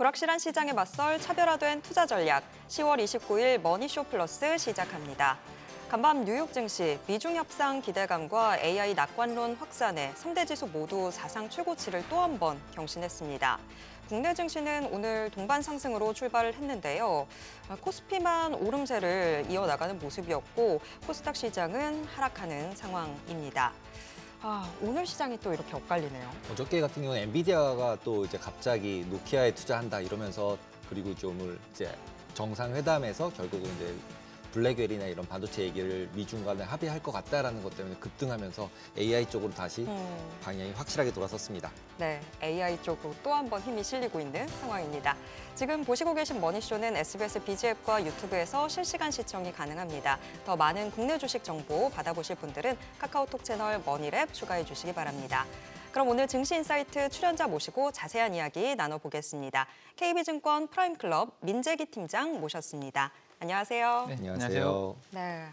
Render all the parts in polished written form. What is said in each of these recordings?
불확실한 시장에 맞설 차별화된 투자 전략, 10월 29일 머니쇼 플러스 시작합니다. 간밤 뉴욕 증시, 미중 협상 기대감과 AI 낙관론 확산에 3대 지수 모두 사상 최고치를 또 한 번 경신했습니다. 국내 증시는 오늘 동반 상승으로 출발을 했는데요. 코스피만 오름세를 이어나가는 모습이었고 코스닥 시장은 하락하는 상황입니다. 오늘 시장이 또 이렇게 엇갈리네요. 어저께 같은 경우는 엔비디아가 또 이제 갑자기 노키아에 투자한다 이러면서 그리고 좀 이제 정상회담에서 결국은 이제 블랙웰이나 이런 반도체 얘기를 미중 간에 합의할 것 같다라는 것 때문에 급등하면서 AI 쪽으로 다시 방향이 확실하게 돌아섰습니다. 네, AI 쪽으로 또 한 번 힘이 실리고 있는 상황입니다. 지금 보시고 계신 머니쇼는 SBS 비즈앱과 유튜브에서 실시간 시청이 가능합니다. 더 많은 국내 주식 정보 받아보실 분들은 카카오톡 채널 머니랩 추가해 주시기 바랍니다. 그럼 오늘 증시인사이트 출연자 모시고 자세한 이야기 나눠보겠습니다. KB증권 프라임클럽 민재기 팀장 모셨습니다. 안녕하세요. 네, 안녕하세요. 네,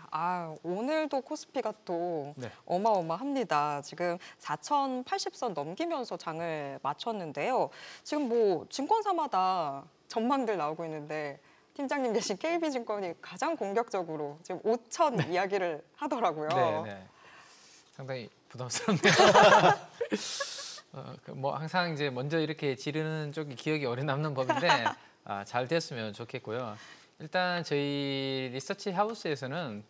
오늘도 코스피가 또 어마어마합니다. 지금 4,080선 넘기면서 장을 마쳤는데요. 지금 뭐 증권사마다 전망들 나오고 있는데 팀장님 계신 KB증권이 가장 공격적으로 지금 5천 이야기를 하더라고요. 네. 상당히 부담스럽네요. 뭐 항상 이제 먼저 이렇게 지르는 쪽이 기억이 오래 남는 법인데 잘 됐으면 좋겠고요. 일단 저희 리서치 하우스에서는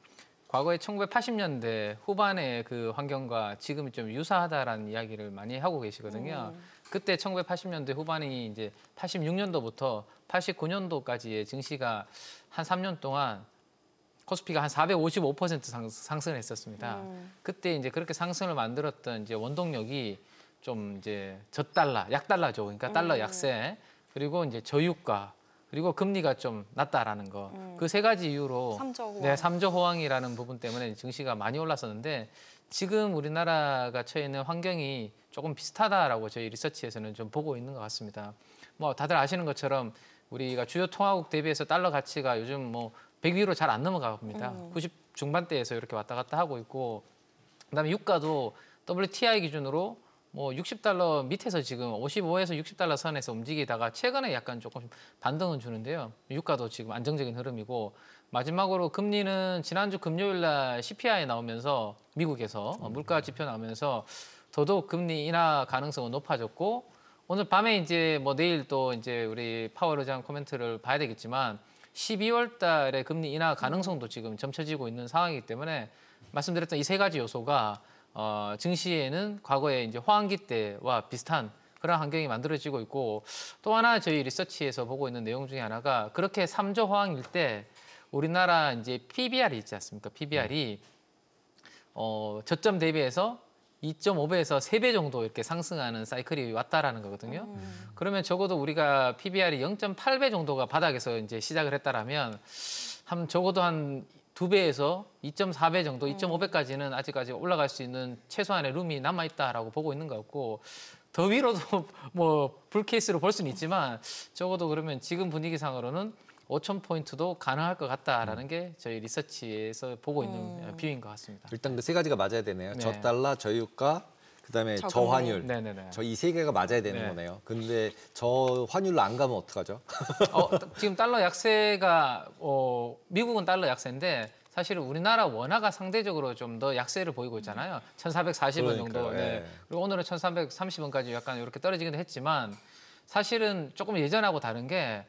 과거에 1980년대 후반의 그 환경과 지금이 좀 유사하다라는 이야기를 많이 하고 계시거든요. 그때 1980년대 후반이 이제 86년도부터 89년도까지의 증시가 한 3년 동안 코스피가 한 455% 상승을 했었습니다. 그때 이제 그렇게 상승을 만들었던 이제 원동력이 좀 이제 저달러, 약달러죠. 그러니까 달러 약세, 그리고 이제 저유가, 그리고 금리가 좀 낮다라는 거. 그 세 가지 이유로 삼조 호황이라는 부분 때문에 증시가 많이 올랐었는데 지금 우리나라가 처해 있는 환경이 조금 비슷하다라고 저희 리서치에서는 좀 보고 있는 것 같습니다. 뭐 다들 아시는 것처럼 우리가 주요 통화국 대비해서 달러 가치가 요즘 뭐 100 위로 잘 안 넘어갑니다. 90 중반대에서 이렇게 왔다 갔다 하고 있고, 그다음에 유가도 WTI 기준으로 뭐 60달러 밑에서 지금 55에서 60달러 선에서 움직이다가 최근에 약간 조금 반등은 주는데요. 유가도 지금 안정적인 흐름이고, 마지막으로 금리는 지난주 금요일 날 CPI 나오면서 미국에서 물가 지표 나오면서 더더욱 금리 인하 가능성은 높아졌고, 오늘 밤에 이제 뭐 내일 또 이제 우리 파월 의장 코멘트를 봐야 되겠지만 12월 달에 금리 인하 가능성도 지금 점쳐지고 있는 상황이기 때문에 말씀드렸던 이 세 가지 요소가 증시에는 과거에 이제 호황기 때와 비슷한 그런 환경이 만들어지고 있고, 또 하나 저희 리서치에서 보고 있는 내용 중에 하나가 그렇게 3조 호황일 때 우리나라 이제 PBR이 있지 않습니까? PBR이 저점 대비해서 2.5배에서 3배 정도 이렇게 상승하는 사이클이 왔다라는 거거든요. 그러면 적어도 우리가 PBR이 0.8배 정도가 바닥에서 이제 시작을 했다라면 적어도 한 2배에서 2.4배 정도, 2.5배까지는 아직까지 올라갈 수 있는 최소한의 룸이 남아있다라고 보고 있는 것 같고, 더 위로도 뭐 불케이스로 볼 수는 있지만 적어도 그러면 지금 분위기상으로는 5,000포인트도 가능할 것 같다라는 게 저희 리서치에서 보고 있는 뷰인 것 같습니다. 일단 그 세 가지가 맞아야 되네요. 네. 저달러, 저유가, 그다음에 저환율. 네네네. 저 이 세 개가 맞아야 되는 거네요. 근데 저 환율로 안 가면 어떡하죠? 지금 달러 약세가 미국은 달러 약세인데 사실은 우리나라 원화가 상대적으로 좀 더 약세를 보이고 있잖아요. 1,440원 정도. 네. 그리고 오늘은 1,330원까지 약간 이렇게 떨어지긴 했지만 사실은 조금 예전하고 다른 게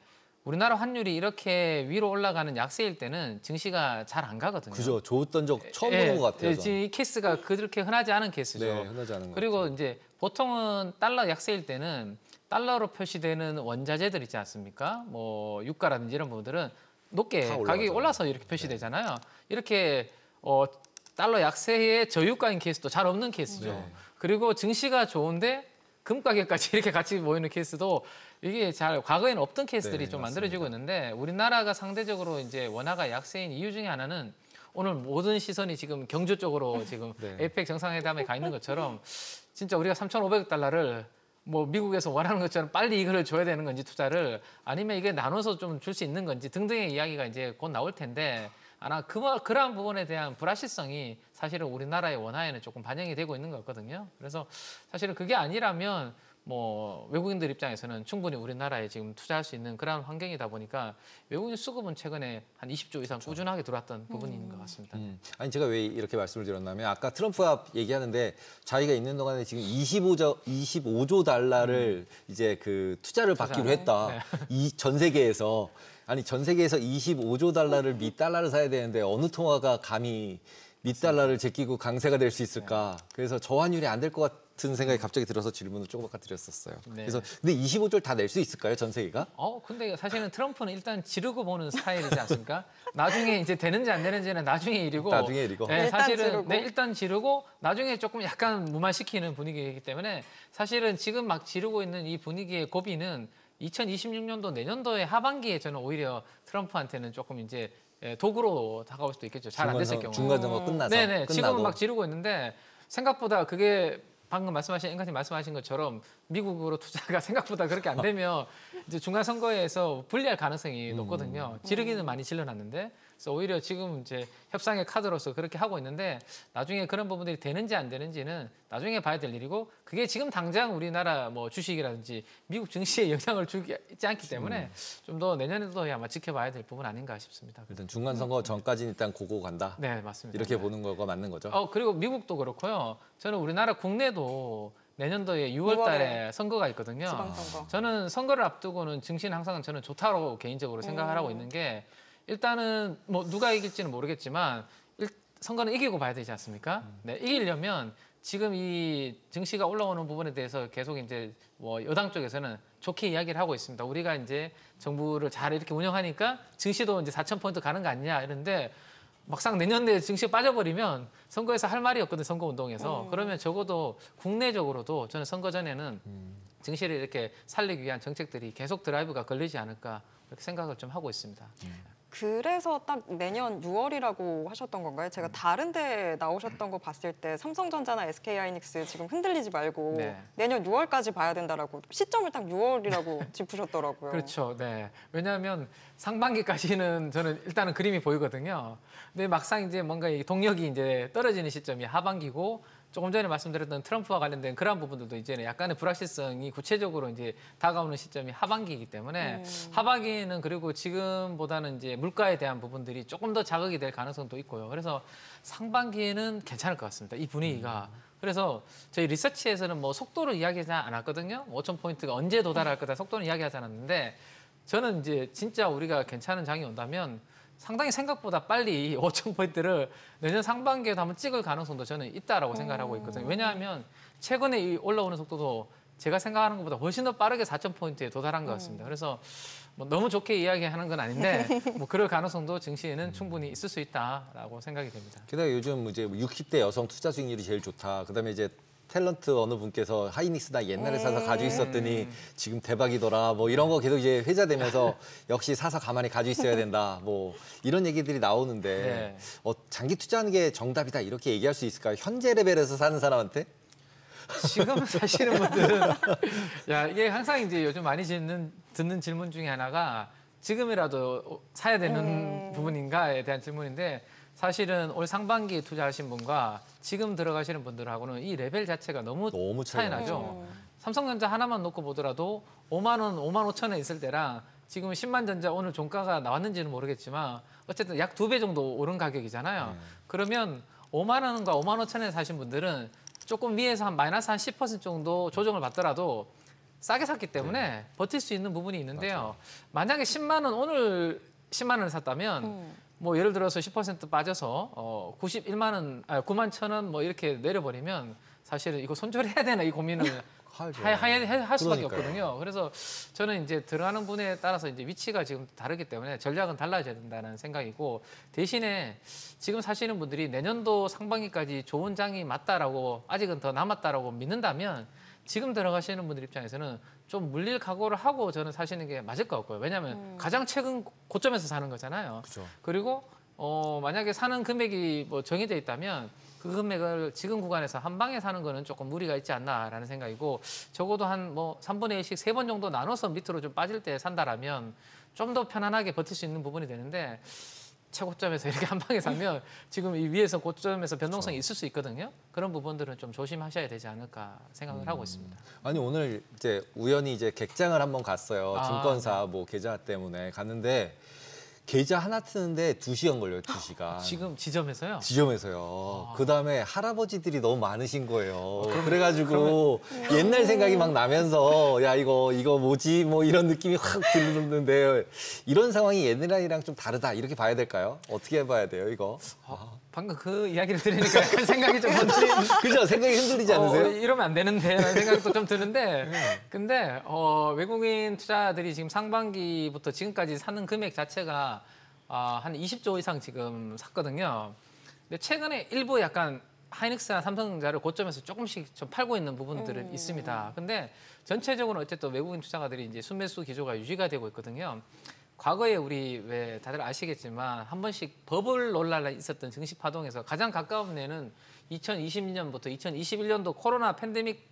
우리나라 환율이 이렇게 위로 올라가는 약세일 때는 증시가 잘 안 가거든요. 그죠. 좋았던 적 처음 보는 것 같아요. 지금 이 케이스가 그렇게 흔하지 않은 케이스죠. 네, 흔하지 않은 것 그리고 같아요. 이제 보통은 달러 약세일 때는 달러로 표시되는 원자재들 있지 않습니까? 뭐 유가라든지 이런 부분들은 높게 가격이 올라서 이렇게 표시되잖아요. 이렇게 달러 약세의 저유가인 케이스도 잘 없는 케이스죠. 그리고 증시가 좋은데 금 가격까지 이렇게 같이 모이는 케이스도 이게 잘 과거에는 없던 케이스들이 좀 만들어지고 있는데, 우리나라가 상대적으로 이제 원화가 약세인 이유 중에 하나는 오늘 모든 시선이 지금 경주 쪽으로 지금 에이펙 정상회담에 가 있는 것처럼 진짜 우리가 3,500달러를 뭐 미국에서 원하는 것처럼 빨리 이거를 줘야 되는 건지 투자를, 아니면 이게 나눠서 좀 줄 수 있는 건지 등등의 이야기가 이제 곧 나올 텐데, 아마 그러한 부분에 대한 불확실성이 사실은 우리나라의 원화에는 조금 반영이 되고 있는 것 같거든요. 그래서 사실은 그게 아니라면 뭐 외국인들 입장에서는 충분히 우리나라에 지금 투자할 수 있는 그런 환경이다 보니까 외국인 수급은 최근에 한 20조 이상 꾸준하게 들어왔던 부분이 있는 것 같습니다. 아니 제가 왜 이렇게 말씀을 드렸냐면 아까 트럼프가 얘기하는데 자기가 있는 동안에 지금 25조 달러를 이제 그 투자를 받기로 했다. 네. 이 전 세계에서 아니 전 세계에서 25조 달러를 미 달러를 사야 되는데 어느 통화가 감히 미 달러를 제끼고 강세가 될 수 있을까? 그래서 저환율이 안 될 것 같은 생각이 갑자기 들어서 질문을 조금 아까 드렸었어요. 네. 그래서 근데 25조를 다 낼 수 있을까요, 전 세계가? 근데 사실은 트럼프는 일단 지르고 보는 스타일이지 않습니까? 나중에 이제 되는지 안 되는지는 나중에 일이고. 나중에 일이고. 네, 일단 사실은 지르고. 일단 지르고 나중에 조금 약간 무마시키는 분위기이기 때문에 사실은 지금 막 지르고 있는 이 분위기의 고비는 2026년도 내년도의 하반기에 저는 오히려 트럼프한테는 조금 이제 도구로 다가올 수도 있겠죠. 잘 안 됐을 경우. 중간 선거 끝나서. 네네. 지금은 끝나고. 막 지르고 있는데 생각보다 그게 방금 말씀하신 앵커님 말씀하신 것처럼 미국으로 투자가 생각보다 그렇게 안 되면 이제 중간 선거에서 불리할 가능성이 높거든요. 지르기는 많이 질러놨는데 그래서 오히려 지금 이제 협상의 카드로서 그렇게 하고 있는데 나중에 그런 부분들이 되는지 안 되는지는 나중에 봐야 될 일이고 그게 지금 당장 우리나라 뭐 주식이라든지 미국 증시에 영향을 주지 않기 때문에 좀 더 내년에도 아마 지켜봐야 될 부분 아닌가 싶습니다. 일단 중간 선거 전까지는 일단 고고 간다. 네, 맞습니다. 이렇게 보는 거가 맞는 거죠. 그리고 미국도 그렇고요. 저는 우리나라 국내도 내년도에 6월 달에 선거가 있거든요. 지방선거. 저는 선거를 앞두고는 증시는 항상 저는 좋다고 개인적으로 생각을 하고 있는 게 일단은 뭐 누가 이길지는 모르겠지만 선거는 이기고 봐야 되지 않습니까? 네, 이기려면 지금 이 증시가 올라오는 부분에 대해서 계속 이제 뭐 여당 쪽에서는 좋게 이야기를 하고 있습니다. 우리가 이제 정부를 잘 이렇게 운영하니까 증시도 이제 4,000포인트 가는 거 아니냐 이런데 막상 내년에 증시가 빠져버리면 선거에서 할 말이 없거든요. 선거운동에서. 그러면 적어도 국내적으로도 저는 선거 전에는 증시를 이렇게 살리기 위한 정책들이 계속 드라이브가 걸리지 않을까 그렇게 생각을 좀 하고 있습니다. 그래서 딱 내년 6월이라고 하셨던 건가요? 제가 다른 데 나오셨던 거 봤을 때 삼성전자나 SK하이닉스 지금 흔들리지 말고 네. 내년 6월까지 봐야 된다라고 시점을 딱 6월이라고 짚으셨더라고요. 그렇죠. 네. 왜냐하면 상반기까지는 저는 일단은 그림이 보이거든요. 근데 막상 이제 뭔가 이 동력이 이제 떨어지는 시점이 하반기고 조금 전에 말씀드렸던 트럼프와 관련된 그런 부분들도 이제는 약간의 불확실성이 구체적으로 이제 다가오는 시점이 하반기이기 때문에 하반기는 그리고 지금보다는 이제 물가에 대한 부분들이 조금 더 자극이 될 가능성도 있고요. 그래서 상반기에는 괜찮을 것 같습니다. 이 분위기가. 그래서 저희 리서치에서는 뭐 속도를 이야기하지 않았거든요. 5,000포인트가 언제 도달할 거다 속도는 이야기하지 않았는데 저는 이제 진짜 우리가 괜찮은 장이 온다면 상당히 생각보다 빨리 5,000포인트를 내년 상반기에도 한번 찍을 가능성도 저는 있다라고 생각을 하고 있거든요. 왜냐하면 최근에 이 올라오는 속도도 제가 생각하는 것보다 훨씬 더 빠르게 4,000포인트에 도달한 것 같습니다. 그래서 뭐 너무 좋게 이야기하는 건 아닌데 뭐 그럴 가능성도 증시에는 충분히 있을 수 있다라고 생각이 됩니다. 게다가 요즘 이제 60대 여성 투자 수익률이 제일 좋다. 그다음에 이제 탤런트 어느 분께서 하이닉스나 옛날에 사서 가지고 있었더니 지금 대박이더라. 뭐 이런 거 계속 이제 회자되면서 역시 사서 가만히 가지고 있어야 된다. 뭐 이런 얘기들이 나오는데 네. 장기 투자하는 게 정답이다 이렇게 얘기할 수 있을까요? 현재 레벨에서 사는 사람한테? 지금 사시는 분들은 야 이게 항상 이제 요즘 많이 듣는 질문 중에 하나가 지금이라도 사야 되는 부분인가에 대한 질문인데 사실은 올 상반기에 투자하신 분과 지금 들어가시는 분들하고는 이 레벨 자체가 너무 차이 나죠. 삼성전자 하나만 놓고 보더라도 5만 원, 5만 5천 원 있을 때랑 지금 10만 전자 오늘 종가가 나왔는지는 모르겠지만 어쨌든 약 2배 정도 오른 가격이잖아요. 그러면 5만 원과 5만 5천 원에 사신 분들은 조금 위에서 한 마이너스 한 10% 정도 조정을 받더라도 싸게 샀기 때문에 버틸 수 있는 부분이 있는데요. 만약에 10만 원 오늘 10만 원을 샀다면 뭐 예를 들어서 10% 빠져서 91만 원, 9만 천 원 뭐 이렇게 내려버리면 사실은 이거 손절해야 되나 이 고민을 할 수밖에 그러니까요. 없거든요. 그래서 저는 이제 들어가는 분에 따라서 이제 위치가 지금 다르기 때문에 전략은 달라져야 된다는 생각이고 대신에 지금 사시는 분들이 내년도 상반기까지 좋은 장이 맞다라고 아직은 더 남았다라고 믿는다면 지금 들어가시는 분들 입장에서는 좀 물릴 각오를 하고 저는 사시는 게 맞을 것 같고요. 왜냐하면 가장 최근 고점에서 사는 거잖아요. 그렇죠. 그리고 만약에 사는 금액이 뭐 정해져 있다면 그 금액을 지금 구간에서 한 방에 사는 거는 조금 무리가 있지 않나라는 생각이고 적어도 한 뭐 3분의 1씩 3번 정도 나눠서 밑으로 좀 빠질 때 산다라면 좀 더 편안하게 버틸 수 있는 부분이 되는데 최고점에서 이렇게 한 방에 사면 지금 이 위에서 고점에서 변동성이 있을 수 있거든요. 그런 부분들은 좀 조심하셔야 되지 않을까 생각을 하고 있습니다. 아니 오늘 이제 우연히 이제 객장을 한번 갔어요. 아, 증권사 뭐 계좌 때문에 갔는데 계좌 하나 트는데 2시간 걸려요. 2시간. 지금 지점에서요? 지점에서요. 그다음에 할아버지들이 너무 많으신 거예요. 그럼- 그래가지고 옛날 생각이 막 나면서 야 이거 뭐지 뭐 이런 느낌이 확 들었는데 이런 상황이 옛날이랑 좀 다르다 이렇게 봐야 될까요? 어떻게 봐야 돼요 이거? 방금 그 이야기를 들으니까 약간 생각이 좀 번지. 그죠? 생각이 흔들리지 않으세요? 이러면 안 되는데라는 생각도 좀 드는데, 근데 외국인 투자들이 지금 상반기부터 지금까지 사는 금액 자체가 한 20조 이상 지금 샀거든요. 근데 최근에 일부 약간 하이닉스나 삼성전자를 고점에서 조금씩 좀 팔고 있는 부분들은 있습니다. 근데 전체적으로 어쨌든 외국인 투자가들이 이제 순매수 기조가 유지가 되고 있거든요. 과거에 우리 왜 다들 아시겠지만 한 번씩 버블 논란이 있었던 증시 파동에서 가장 가까운 예는 2020년부터 2021년도 코로나 팬데믹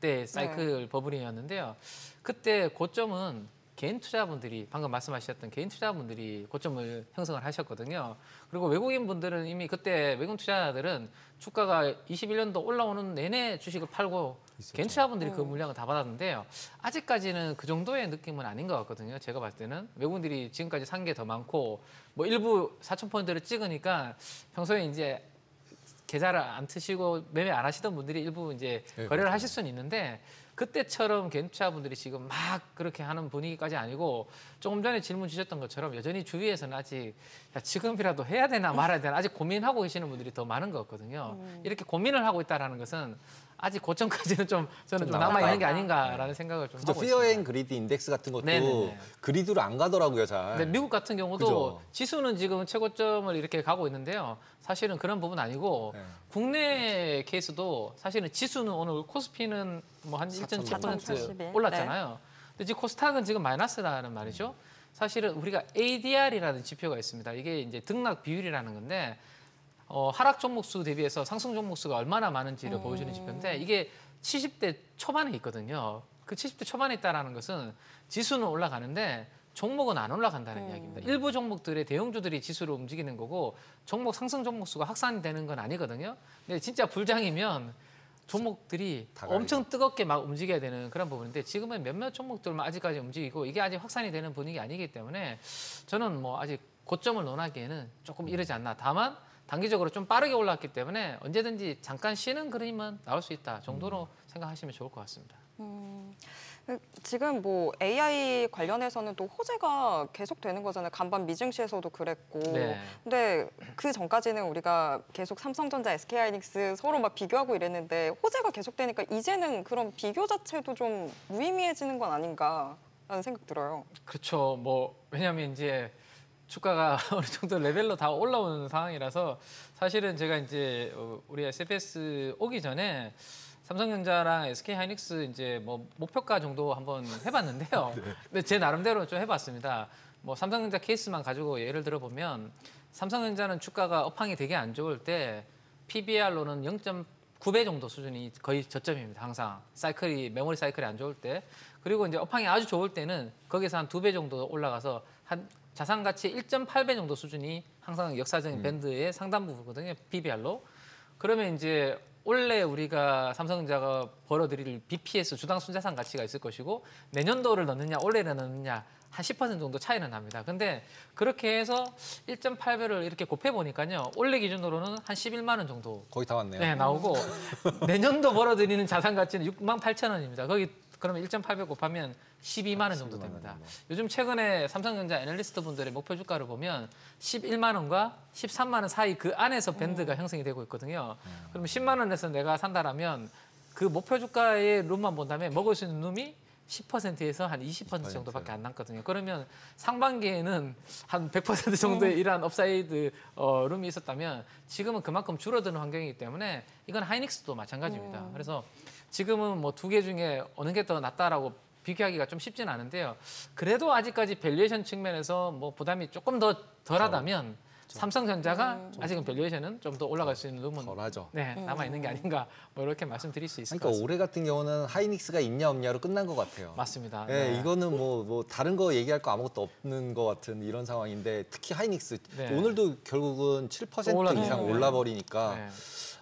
때 사이클 버블이었는데요. 그때 고점은 개인 투자분들이 방금 말씀하셨던 개인 투자분들이 고점을 형성을 하셨거든요. 그리고 외국인 분들은 이미 그때 외국인 투자자들은 주가가 21년도 올라오는 내내 주식을 팔고 개인 투자분들이 그 물량을 다 받았는데요. 아직까지는 그 정도의 느낌은 아닌 것 같거든요. 제가 봤을 때는 외국인들이 지금까지 산 게 더 많고 뭐 일부 4,000포인트를 찍으니까 평소에 이제 계좌를 안 트시고 매매 안 하시던 분들이 일부 이제 거래를 하실 수는 있는데 그때처럼 개인 투자분들이 지금 막 그렇게 하는 분위기까지 아니고 조금 전에 질문 주셨던 것처럼 여전히 주위에서는 아직 야, 지금이라도 해야 되나 말아야 되나 아직 고민하고 계시는 분들이 더 많은 것 같거든요. 이렇게 고민을 하고 있다는 것은 아직 고점까지는 좀 저는 좀 남아 있는 게 아닌가라는 생각을 좀 그죠? 하고 피어 앤 있습니다. 그리드 인덱스 같은 것도 네네네. 그리드로 안 가더라고요, 잘. 근데 미국 같은 경우도 그죠. 지수는 지금 최고점을 이렇게 가고 있는데요. 사실은 그런 부분 아니고 네. 국내 케이스도 사실은 지수는 오늘 코스피는 뭐 한 1.7% 4,081. 올랐잖아요. 근데 지금 코스닥은 지금 마이너스라는 말이죠. 사실은 우리가 ADR이라는 지표가 있습니다. 이게 이제 등락 비율이라는 건데 하락 종목수 대비해서 상승 종목수가 얼마나 많은지를 보여주는 지표인데 이게 70대 초반에 있거든요. 그 70대 초반에 있다는 것은 지수는 올라가는데 종목은 안 올라간다는 이야기입니다. 일부 종목들의 대형주들이 지수를 움직이는 거고 종목 상승 종목수가 확산이 되는 건 아니거든요. 근데 진짜 불장이면 종목들이 다 가리죠. 엄청 뜨겁게 막 움직여야 되는 그런 부분인데 지금은 몇몇 종목들만 아직까지 움직이고 이게 아직 확산이 되는 분위기 아니기 때문에 저는 뭐 아직 고점을 논하기에는 조금 이르지 않나. 다만 단기적으로 좀 빠르게 올랐기 때문에 언제든지 잠깐 쉬는 그림은 나올 수 있다 정도로 생각하시면 좋을 것 같습니다. 지금 뭐 AI 관련해서는 또 호재가 계속되는 거잖아요. 간밤 미증시에서도 그랬고. 네. 근데 그 전까지는 우리가 계속 삼성전자, SK하이닉스 서로 막 비교하고 이랬는데 호재가 계속되니까 이제는 그런 비교 자체도 좀 무의미해지는 건 아닌가라는 생각 들어요. 그렇죠. 뭐 왜냐하면 이제 주가가 어느 정도 레벨로 다 올라오는 상황이라서 사실은 제가 이제 우리 SBS 오기 전에 삼성전자랑 SK하이닉스 이제 뭐 목표가 정도 한번 해봤는데요. 근데 제 나름대로 좀 해봤습니다. 뭐 삼성전자 케이스만 가지고 예를 들어보면 삼성전자는 주가가 업황이 되게 안 좋을 때 PBR로는 0.9배 정도 수준이 거의 저점입니다. 항상 사이클이 메모리 사이클이 안 좋을 때 그리고 이제 업황이 아주 좋을 때는 거기서 한 2배 정도 올라가서 한 자산 가치 1.8배 정도 수준이 항상 역사적인 밴드의 상단부거든요. PBR로. 그러면 이제 원래 우리가 삼성전자가 벌어들일 BPS 주당 순자산 가치가 있을 것이고 내년도를 넣느냐 올해를 넣느냐 한 10% 정도 차이는 납니다. 근데 그렇게 해서 1.8배를 이렇게 곱해 보니까요. 올해 기준으로는 한 11만 원 정도 거의 다 왔네요. 네, 나오고 내년도 벌어들이는 자산 가치는 6만 8천 원입니다. 거기 그러면 1.8배 곱하면 12만 원 정도 됩니다. 요즘 최근에 삼성전자 애널리스트 분들의 목표 주가를 보면 11만 원과 13만 원 사이 그 안에서 밴드가 형성이 되고 있거든요. 그러면 10만 원에서 내가 산다라면 그 목표 주가의 룸만 본다면 먹을 수 있는 룸이 10%에서 한 20% 정도밖에 안 남거든요. 그러면 상반기에는 한 100% 정도의 이러한 업사이드 룸이 있었다면 지금은 그만큼 줄어드는 환경이기 때문에 이건 하이닉스도 마찬가지입니다. 그래서 지금은 뭐 두 개 중에 어느 게 더 낫다라고 비교하기가 좀 쉽지는 않은데요. 그래도 아직까지 밸류에이션 측면에서 뭐 부담이 조금 더 덜하다면 삼성전자가 아직은 밸류에이션은 좀 더 올라갈 수 있는 룸은 덜하죠. 네, 남아 있는 게 아닌가 뭐 이렇게 말씀드릴 수 있을 것 그러니까 같습니다. 올해 같은 경우는 하이닉스가 있냐 없냐로 끝난 것 같아요. 맞습니다. 네, 네. 이거는 뭐 다른 거 얘기할 거 아무것도 없는 것 같은 이런 상황인데 특히 하이닉스 네. 오늘도 결국은 7% 올랐네요. 이상 네. 올라버리니까 네.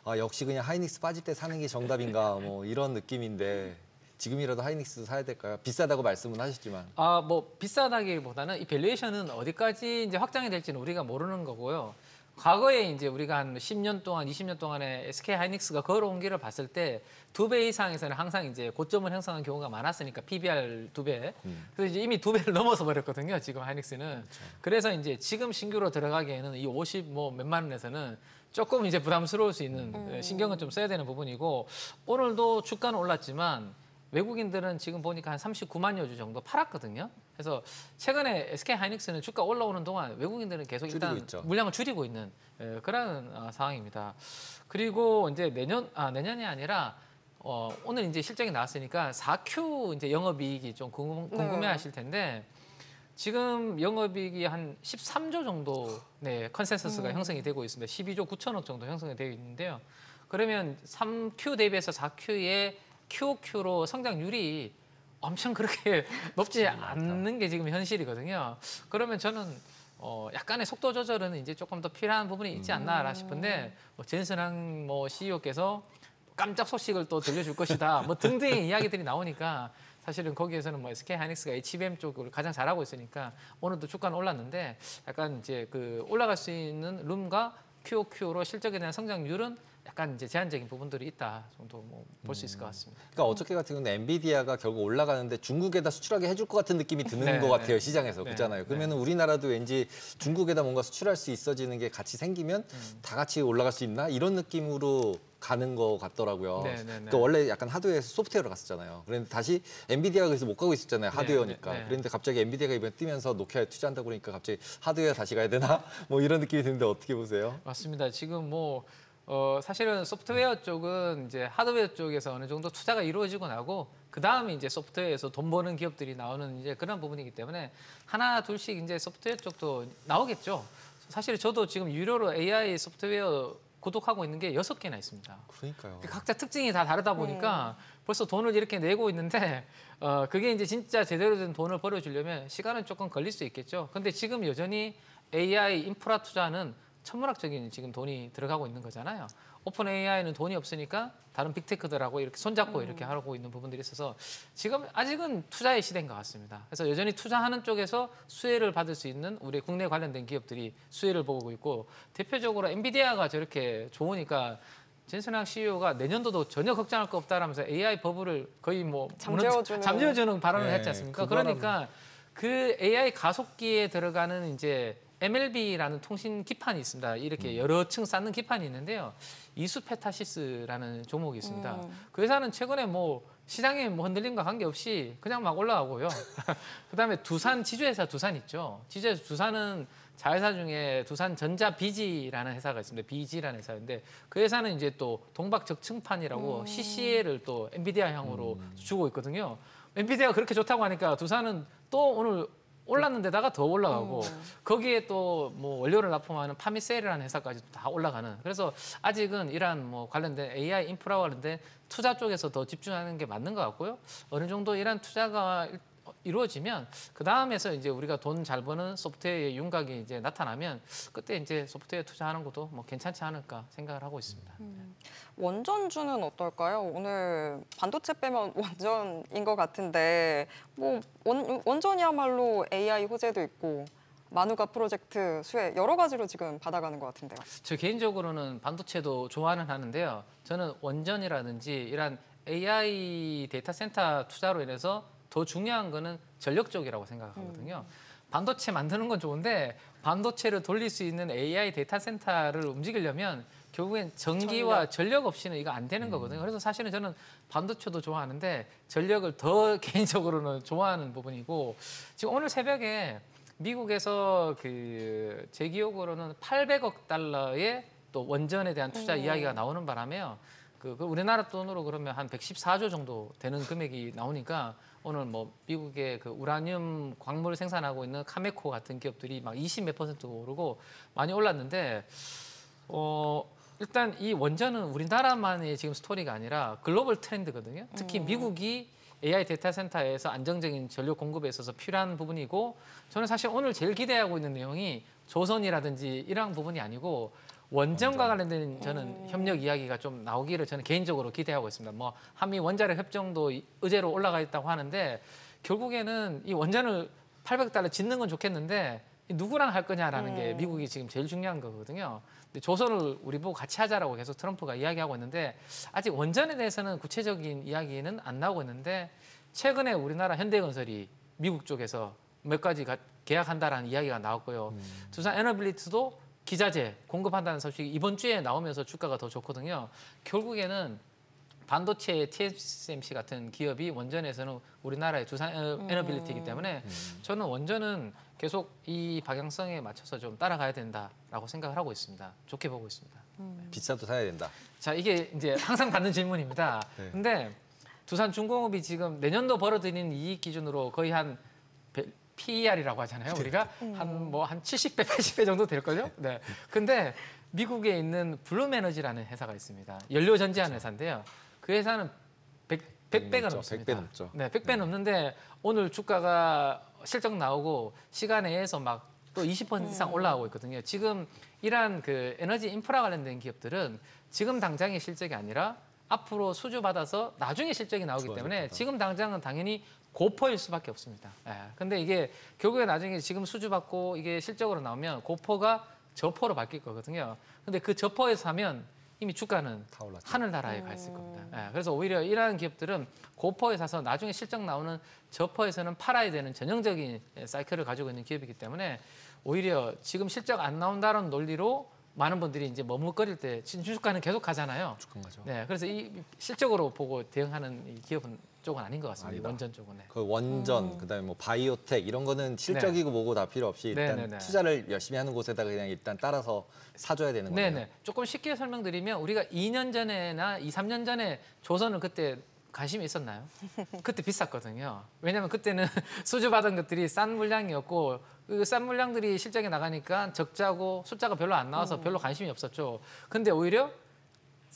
아, 역시 그냥 하이닉스 빠질 때 사는 게 정답인가 뭐 이런 느낌인데 지금이라도 하이닉스 사야 될까요? 비싸다고 말씀은 하셨지만 뭐 비싸다기보다는 이 밸류에이션은 어디까지 이제 확장이 될지는 우리가 모르는 거고요. 과거에 이제 우리가 한 10년 동안, 20년 동안에 SK 하이닉스가 걸어온 길을 봤을 때 2배 이상에서는 항상 이제 고점을 형성한 경우가 많았으니까 PBR 2배. 그래서 이제 이미 2배를 넘어서 버렸거든요. 지금 하이닉스는. 그래서 이제 지금 신규로 들어가기에는 이 50 뭐 몇만 원에서는 조금 이제 부담스러울 수 있는 신경은 좀 써야 되는 부분이고 오늘도 주가는 올랐지만 외국인들은 지금 보니까 한 39만여 주 정도 팔았거든요. 그래서 최근에 SK 하이닉스는 주가 올라오는 동안 외국인들은 계속 일단 있죠. 물량을 줄이고 있는 그런 상황입니다. 그리고 이제 내년이 아니라 오늘 이제 실적이 나왔으니까 4Q 이제 영업이익이 좀 궁금해하실 텐데 지금 영업이익이 한 13조 정도 컨센서스가 형성이 되고 있습니다. 12조 9천억 정도 형성이 되어 있는데요. 그러면 3Q 대비해서 4Q의 QOQ로 성장률이 엄청 그렇게 높지 않는 게 지금 현실이거든요. 그러면 저는 약간의 속도 조절은 이제 조금 더 필요한 부분이 있지 않나 싶은데 젠슨항 CEO께서 깜짝 소식을 또 들려줄 것이다. 뭐 등등의 이야기들이 나오니까 사실은 거기에서는 뭐 SK 하이닉스가 HBM 쪽을 가장 잘하고 있으니까 오늘도 주가는 올랐는데 약간 이제 그 올라갈 수 있는 룸과 QOQ로 실적에 대한 성장률은 약간 이제 제한적인 부분들이 있다 정도 뭐 볼 수 있을 것 같습니다. 그러니까 어저께 같은 경우는 엔비디아가 결국 올라가는데 중국에다 수출하게 해줄 것 같은 느낌이 드는 네, 것 같아요. 네. 시장에서. 네, 그렇잖아요. 네. 그러면 우리나라도 왠지 중국에다 뭔가 수출할 수 있어지는 게 같이 생기면 다 같이 올라갈 수 있나? 이런 느낌으로 가는 것 같더라고요. 네, 네, 네. 그러니까 원래 약간 하드웨어에서 소프트웨어로 갔었잖아요. 그런데 다시 엔비디아가 그래서 못 가고 있었잖아요. 하드웨어니까. 네, 네. 그런데 갑자기 엔비디아가 이번에 뛰면서 노키아에 투자한다고 그러니까 갑자기 하드웨어 다시 가야 되나? 뭐 이런 느낌이 드는데 어떻게 보세요? 맞습니다. 지금 사실은 소프트웨어 쪽은 이제 하드웨어 쪽에서 어느 정도 투자가 이루어지고 나고 그 다음에 이제 소프트웨어에서 돈 버는 기업들이 나오는 이제 그런 부분이기 때문에 하나 둘씩 이제 소프트웨어 쪽도 나오겠죠. 사실 저도 지금 유료로 AI 소프트웨어 구독하고 있는 게 6개나 있습니다. 그러니까요. 각자 특징이 다 다르다 보니까 벌써 돈을 이렇게 내고 있는데 그게 이제 진짜 제대로 된 돈을 벌어주려면 시간은 조금 걸릴 수 있겠죠. 근데 지금 여전히 AI 인프라 투자는 천문학적인 지금 돈이 들어가고 있는 거잖아요. 오픈 AI는 돈이 없으니까 다른 빅테크들하고 이렇게 손잡고 이렇게 하고 있는 부분들이 있어서 지금 아직은 투자의 시대인 것 같습니다. 그래서 여전히 투자하는 쪽에서 수혜를 받을 수 있는 우리 국내 관련된 기업들이 수혜를 보고 있고 대표적으로 엔비디아가 저렇게 좋으니까 젠슨항 CEO가 내년도도 전혀 걱정할 거 없다라면서 AI 버블을 거의 뭐 잠재워주는 발언을 네, 했지 않습니까? 그 발언. 그러니까 그 AI 가속기에 들어가는 이제 MLB라는 통신 기판이 있습니다. 이렇게 여러 층 쌓는 기판이 있는데요. 이수페타시스라는 종목이 있습니다. 그 회사는 최근에 뭐 시장에 뭐 흔들림과 관계없이 그냥 막 올라가고요. 그다음에 두산 지주회사 두산 있죠. 지주회사 두산은 자회사 중에 두산전자 비지라는 회사가 있습니다. 비지라는 회사인데 그 회사는 이제 또 동박적층판이라고 CCL을 또 엔비디아향으로 주고 있거든요. 엔비디아가 그렇게 좋다고 하니까 두산은 또 오늘 올랐는데다가 더 올라가고 거기에 또 뭐 원료를 납품하는 파미셀이라는 회사까지 다 올라가는. 그래서 아직은 이러한 뭐 관련된 AI 인프라와 관련된 투자 쪽에서 더 집중하는 게 맞는 것 같고요. 어느 정도 이러한 투자가 이루어지면 그 다음에서 이제 우리가 돈 잘 버는 소프트웨어의 윤곽이 이제 나타나면 그때 이제 소프트웨어 투자하는 것도 뭐 괜찮지 않을까 생각을 하고 있습니다. 원전주는 어떨까요? 오늘 반도체 빼면 원전인 것 같은데 뭐 원전이야말로 AI 호재도 있고 마누가 프로젝트 수혜 여러 가지로 지금 받아가는 것 같은데요. 저 개인적으로는 반도체도 좋아는 하는데요. 저는 원전이라든지 이런 AI 데이터 센터 투자로 인해서 더 중요한 거는 전력 쪽이라고 생각하거든요. 반도체 만드는 건 좋은데 반도체를 돌릴 수 있는 AI 데이터 센터를 움직이려면 결국엔 전기와 전력 없이는 이거 안 되는 거거든요. 그래서 사실은 저는 반도체도 좋아하는데 전력을 더 개인적으로는 좋아하는 부분이고 지금 오늘 새벽에 미국에서 제 기억으로는 800억 달러의 또 원전에 대한 투자 이야기가 나오는 바람에요. 그 우리나라 돈으로 그러면 한 114조 정도 되는 금액이 나오니까 오늘 뭐 미국의 그 우라늄 광물 생산하고 있는 카메코 같은 기업들이 막 20 몇 % 오르고 많이 올랐는데 일단 이 원전은 우리나라만의 지금 스토리가 아니라 글로벌 트렌드거든요. 특히 미국이 AI 데이터 센터에서 안정적인 전력 공급에 있어서 필요한 부분이고 저는 사실 오늘 제일 기대하고 있는 내용이 조선이라든지 이런 부분이 아니고 원전과 관련된 저는 협력 이야기가 좀 나오기를 저는 개인적으로 기대하고 있습니다. 뭐 한미 원자력 협정도 의제로 올라가 있다고 하는데 결국에는 이 원전을 800달러 짓는 건 좋겠는데 누구랑 할 거냐라는 게 미국이 지금 제일 중요한 거거든요. 근데 조선을 우리 보고 같이 하자라고 계속 트럼프가 이야기하고 있는데 아직 원전에 대해서는 구체적인 이야기는 안 나오고 있는데 최근에 우리나라 현대건설이 미국 쪽에서 몇 가지 계약한다라는 이야기가 나왔고요. 두산 에너빌리티도 기자재 공급한다는 소식이 이번 주에 나오면서 주가가 더 좋거든요. 결국에는 반도체 TSMC 같은 기업이 원전에서는 우리나라의 두산 에너빌리티이기 때문에 저는 원전은 계속 이 방향성에 맞춰서 좀 따라가야 된다라고 생각을 하고 있습니다. 좋게 보고 있습니다. 비싸도 사야 된다. 자, 이게 이제 항상 받는 질문입니다. 네. 근데 두산중공업이 지금 내년도 벌어들이는 이익 기준으로 거의 한 PER이라고 하잖아요. 우리가 한 70배, 80배 정도 될걸요? 네. 근데 미국에 있는 블룸에너지라는 회사가 있습니다. 연료 전지하는 회사인데요. 그 회사는 100배가 넘습니다. 100배 넘죠. 네, 100배 넘는데 오늘 주가가 실적 나오고 시간 내에서 막 또 20% 이상 올라가고 있거든요. 지금 이러한 그 에너지 인프라 관련된 기업들은 지금 당장의 실적이 아니라 앞으로 수주받아서 나중에 실적이 나오기 때문에 지금 당장은 당연히 고퍼일 수밖에 없습니다. 근데 이게 결국에 나중에 지금 수주받고 이게 실적으로 나오면 고퍼가 저퍼로 바뀔 거거든요. 근데 그 저퍼에서 하면 이미 주가는 하늘나라에 가 있을 겁니다. 그래서 오히려 이러한 기업들은 고퍼에 사서 나중에 실적 나오는 저퍼에서는 팔아야 되는 전형적인 사이클을 가지고 있는 기업이기 때문에 오히려 지금 실적 안 나온다는 논리로 많은 분들이 이제 머뭇거릴 때 주가는 계속 가잖아요. 네, 그래서 이 실적으로 보고 대응하는 이 기업은 쪽은 아닌 것 같습니다. 아니다. 원전 쪽은. 네. 그 원전, 그다음에 뭐 바이오텍 이런 거는 실적이고 뭐고 다 필요 없이 일단 네네네. 투자를 열심히 하는 곳에다가 그냥 일단 따라서 사줘야 되는 거예요. 네네. 조금 쉽게 설명드리면 우리가 2년 전에나 2, 3년 전에 조선을 그때 관심이 있었나요? 그때 비쌌거든요. 왜냐하면 그때는 수주받은 것들이 싼 물량이었고 그 싼 물량들이 실적에 나가니까 적자고 숫자가 별로 안 나와서 별로 관심이 없었죠. 근데 오히려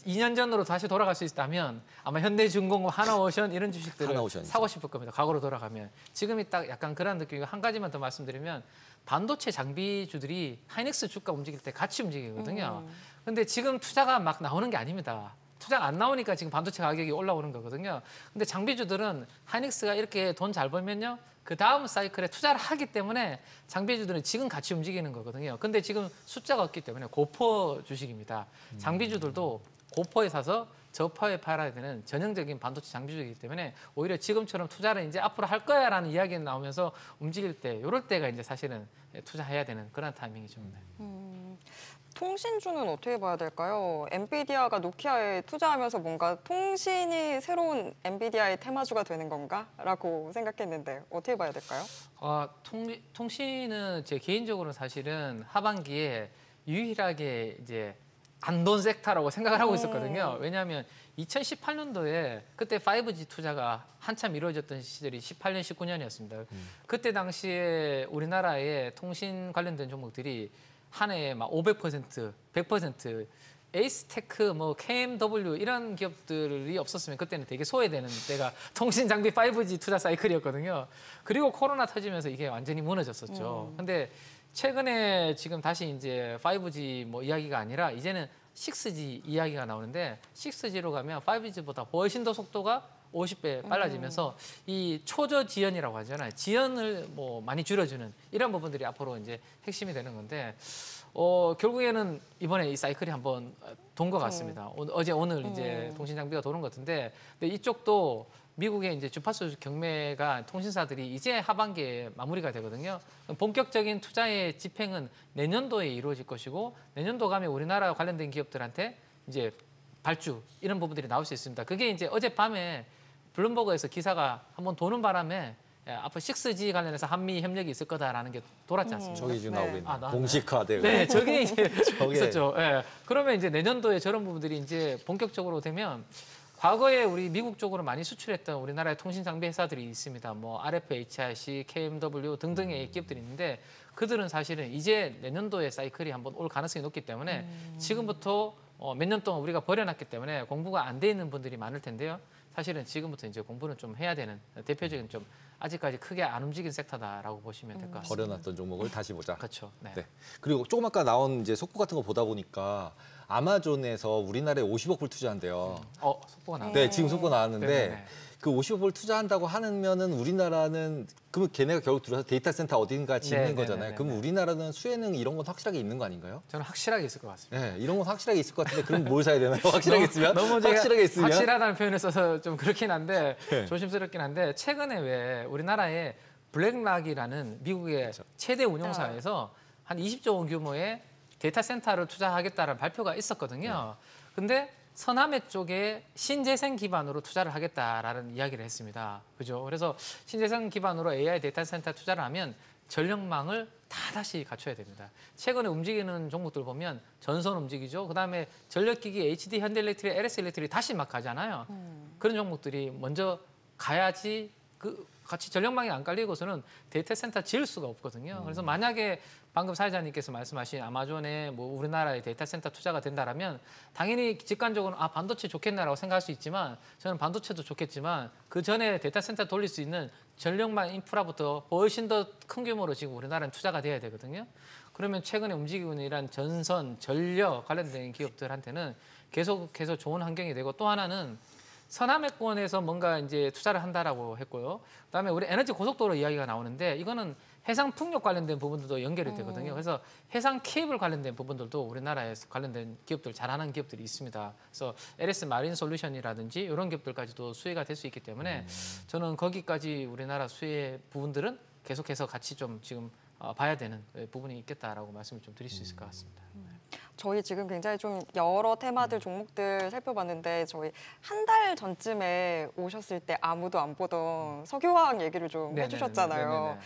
2년 전으로 다시 돌아갈 수 있다면 아마 현대중공업, 하나오션 이런 주식들을 하나오션이죠. 사고 싶을 겁니다. 과거로 돌아가면. 지금이 딱 약간 그런 느낌이고 한 가지만 더 말씀드리면 반도체 장비주들이 하이닉스 주가 움직일 때 같이 움직이거든요. 근데 지금 투자가 막 나오는 게 아닙니다. 투자가 안 나오니까 지금 반도체 가격이 올라오는 거거든요. 근데 장비주들은 하이닉스가 이렇게 돈 잘 벌면요. 그 다음 사이클에 투자를 하기 때문에 장비주들은 지금 같이 움직이는 거거든요. 근데 지금 숫자가 없기 때문에 고퍼 주식입니다. 장비주들도 고퍼에 사서 저퍼에 팔아야 되는 전형적인 반도체 장비주이기 때문에 오히려 지금처럼 투자를 이제 앞으로 할 거야라는 이야기가 나오면서 움직일 때 이럴 때가 이제 사실은 투자해야 되는 그런 타이밍이죠. 통신주는 어떻게 봐야 될까요? 엔비디아가 노키아에 투자하면서 뭔가 통신이 새로운 엔비디아의 테마주가 되는 건가라고 생각했는데 어떻게 봐야 될까요? 통신은 제 개인적으로는 사실은 하반기에 유일하게 이제 안돈 섹터라고 생각을 하고 있었거든요. 왜냐하면 2018년도에 그때 5G 투자가 한참 이루어졌던 시절이 18년, 19년이었습니다. 그때 당시에 우리나라의 통신 관련된 종목들이 한 해에 막 500%, 100%, 에이스테크, 뭐 KMW 이런 기업들이 없었으면 그때는 되게 소외되는 때가 통신 장비 5G 투자 사이클이었거든요. 그리고 코로나 터지면서 이게 완전히 무너졌었죠. 근데 최근에 지금 다시 이제 5G 뭐 이야기가 아니라 이제는 6G 이야기가 나오는데 6G로 가면 5G보다 훨씬 더 속도가 50배 빨라지면서 이 초저 지연이라고 하잖아요. 지연을 뭐 많이 줄여주는 이런 부분들이 앞으로 이제 핵심이 되는 건데 결국에는 이번에 이 사이클이 한번 돈 것 같습니다. 어제 오늘 이제 통신 장비가 도는 것 같은데 근데 이쪽도 미국의 이제 주파수 경매가 통신사들이 이제 하반기에 마무리가 되거든요. 본격적인 투자의 집행은 내년도에 이루어질 것이고 내년도 가면 우리나라 관련된 기업들한테 이제 발주 이런 부분들이 나올 수 있습니다. 그게 이제 어젯밤에 블룸버그에서 기사가 한번 도는 바람에 앞으로 6G 관련해서 한미 협력이 있을 거다라는 게 돌았지 않습니까? 저기 지금 네. 나오고 있는 아, 나왔나요? 공식화되고. 네, 저게 이제 저게- 있었죠. 예. 그러면 이제 내년도에 저런 부분들이 이제 본격적으로 되면 과거에 우리 미국 쪽으로 많이 수출했던 우리나라의 통신 장비 회사들이 있습니다. 뭐 RFHIC, KMW 등등의 기업들이 있는데 그들은 사실은 이제 내년도에 사이클이 한번 올 가능성이 높기 때문에 지금부터 몇 년 동안 우리가 버려놨기 때문에 공부가 안 돼 있는 분들이 많을 텐데요. 사실은 지금부터 이제 공부는 좀 해야 되는 대표적인 좀 아직까지 크게 안 움직인 섹터다라고 보시면 될 것 같습니다. 버려놨던 종목을 다시 보자. 그렇죠. 네. 네. 그리고 조금 아까 나온 이제 속보 같은 거 보다 보니까 아마존에서 우리나라에 50억 불 투자한대요. 속보가 나왔 네, 지금 속보 나왔는데 네네네. 그 50억 불 투자한다고 하면은 우리나라는 그러면 걔네가 결국 들어서 데이터 센터 어딘가 짓는 네네네네. 거잖아요. 그럼 우리나라는 수혜능 이런 건 확실하게 있는 거 아닌가요? 저는 확실하게 있을 것 같습니다. 네, 이런 건 확실하게 있을 것 같은데 그럼 뭘 사야 되나요? 확실하게 있으면? 너무 제가 확실하게 있으면? 확실하다는 표현을 써서 좀 그렇긴 한데 네. 조심스럽긴 한데 최근에 왜 우리나라에 블랙락이라는 미국의 그렇죠. 최대 운용사에서 한 20조 원 규모의 데이터 센터를 투자하겠다는 발표가 있었거든요. 근데 서남해 쪽에 신재생 기반으로 투자를 하겠다라는 이야기를 했습니다. 그죠? 그래서 신재생 기반으로 AI 데이터 센터 투자를 하면 전력망을 다 다시 갖춰야 됩니다. 최근에 움직이는 종목들 보면 전선 움직이죠. 그다음에 전력기기 HD, 현대일렉트릭, LS일렉트릭 다시 막 가잖아요. 그런 종목들이 먼저 가야지 같이 전력망이 안 깔리고서는 데이터 센터 지을 수가 없거든요. 그래서 만약에 방금 사회자님께서 말씀하신 아마존에 뭐 우리나라의 데이터 센터 투자가 된다라면 당연히 직관적으로 반도체 좋겠나라고 생각할 수 있지만 저는 반도체도 좋겠지만 그 전에 데이터 센터 돌릴 수 있는 전력망 인프라부터 훨씬 더 큰 규모로 지금 우리나라는 투자가 돼야 되거든요. 그러면 최근에 움직이고 있는 이런 전선, 전력 관련된 기업들한테는 계속해서 좋은 환경이 되고 또 하나는 서남해권에서 뭔가 이제 투자를 한다라고 했고요. 그다음에 우리 에너지 고속도로 이야기가 나오는데 이거는 해상 풍력 관련된 부분들도 연결이 되거든요. 그래서 해상 케이블 관련된 부분들도 우리나라에서 관련된 기업들 잘하는 기업들이 있습니다. 그래서 LS 마린 솔루션이라든지 이런 기업들까지도 수혜가 될 수 있기 때문에 저는 거기까지 우리나라 수혜 부분들은 계속해서 같이 좀 지금 봐야 되는 부분이 있겠다라고 말씀을 좀 드릴 수 있을 것 같습니다. 저희 지금 굉장히 좀 여러 테마들 종목들 살펴봤는데 저희 한 달 전쯤에 오셨을 때 아무도 안 보던 석유화학 얘기를 좀 네네네네. 해주셨잖아요. 네네네.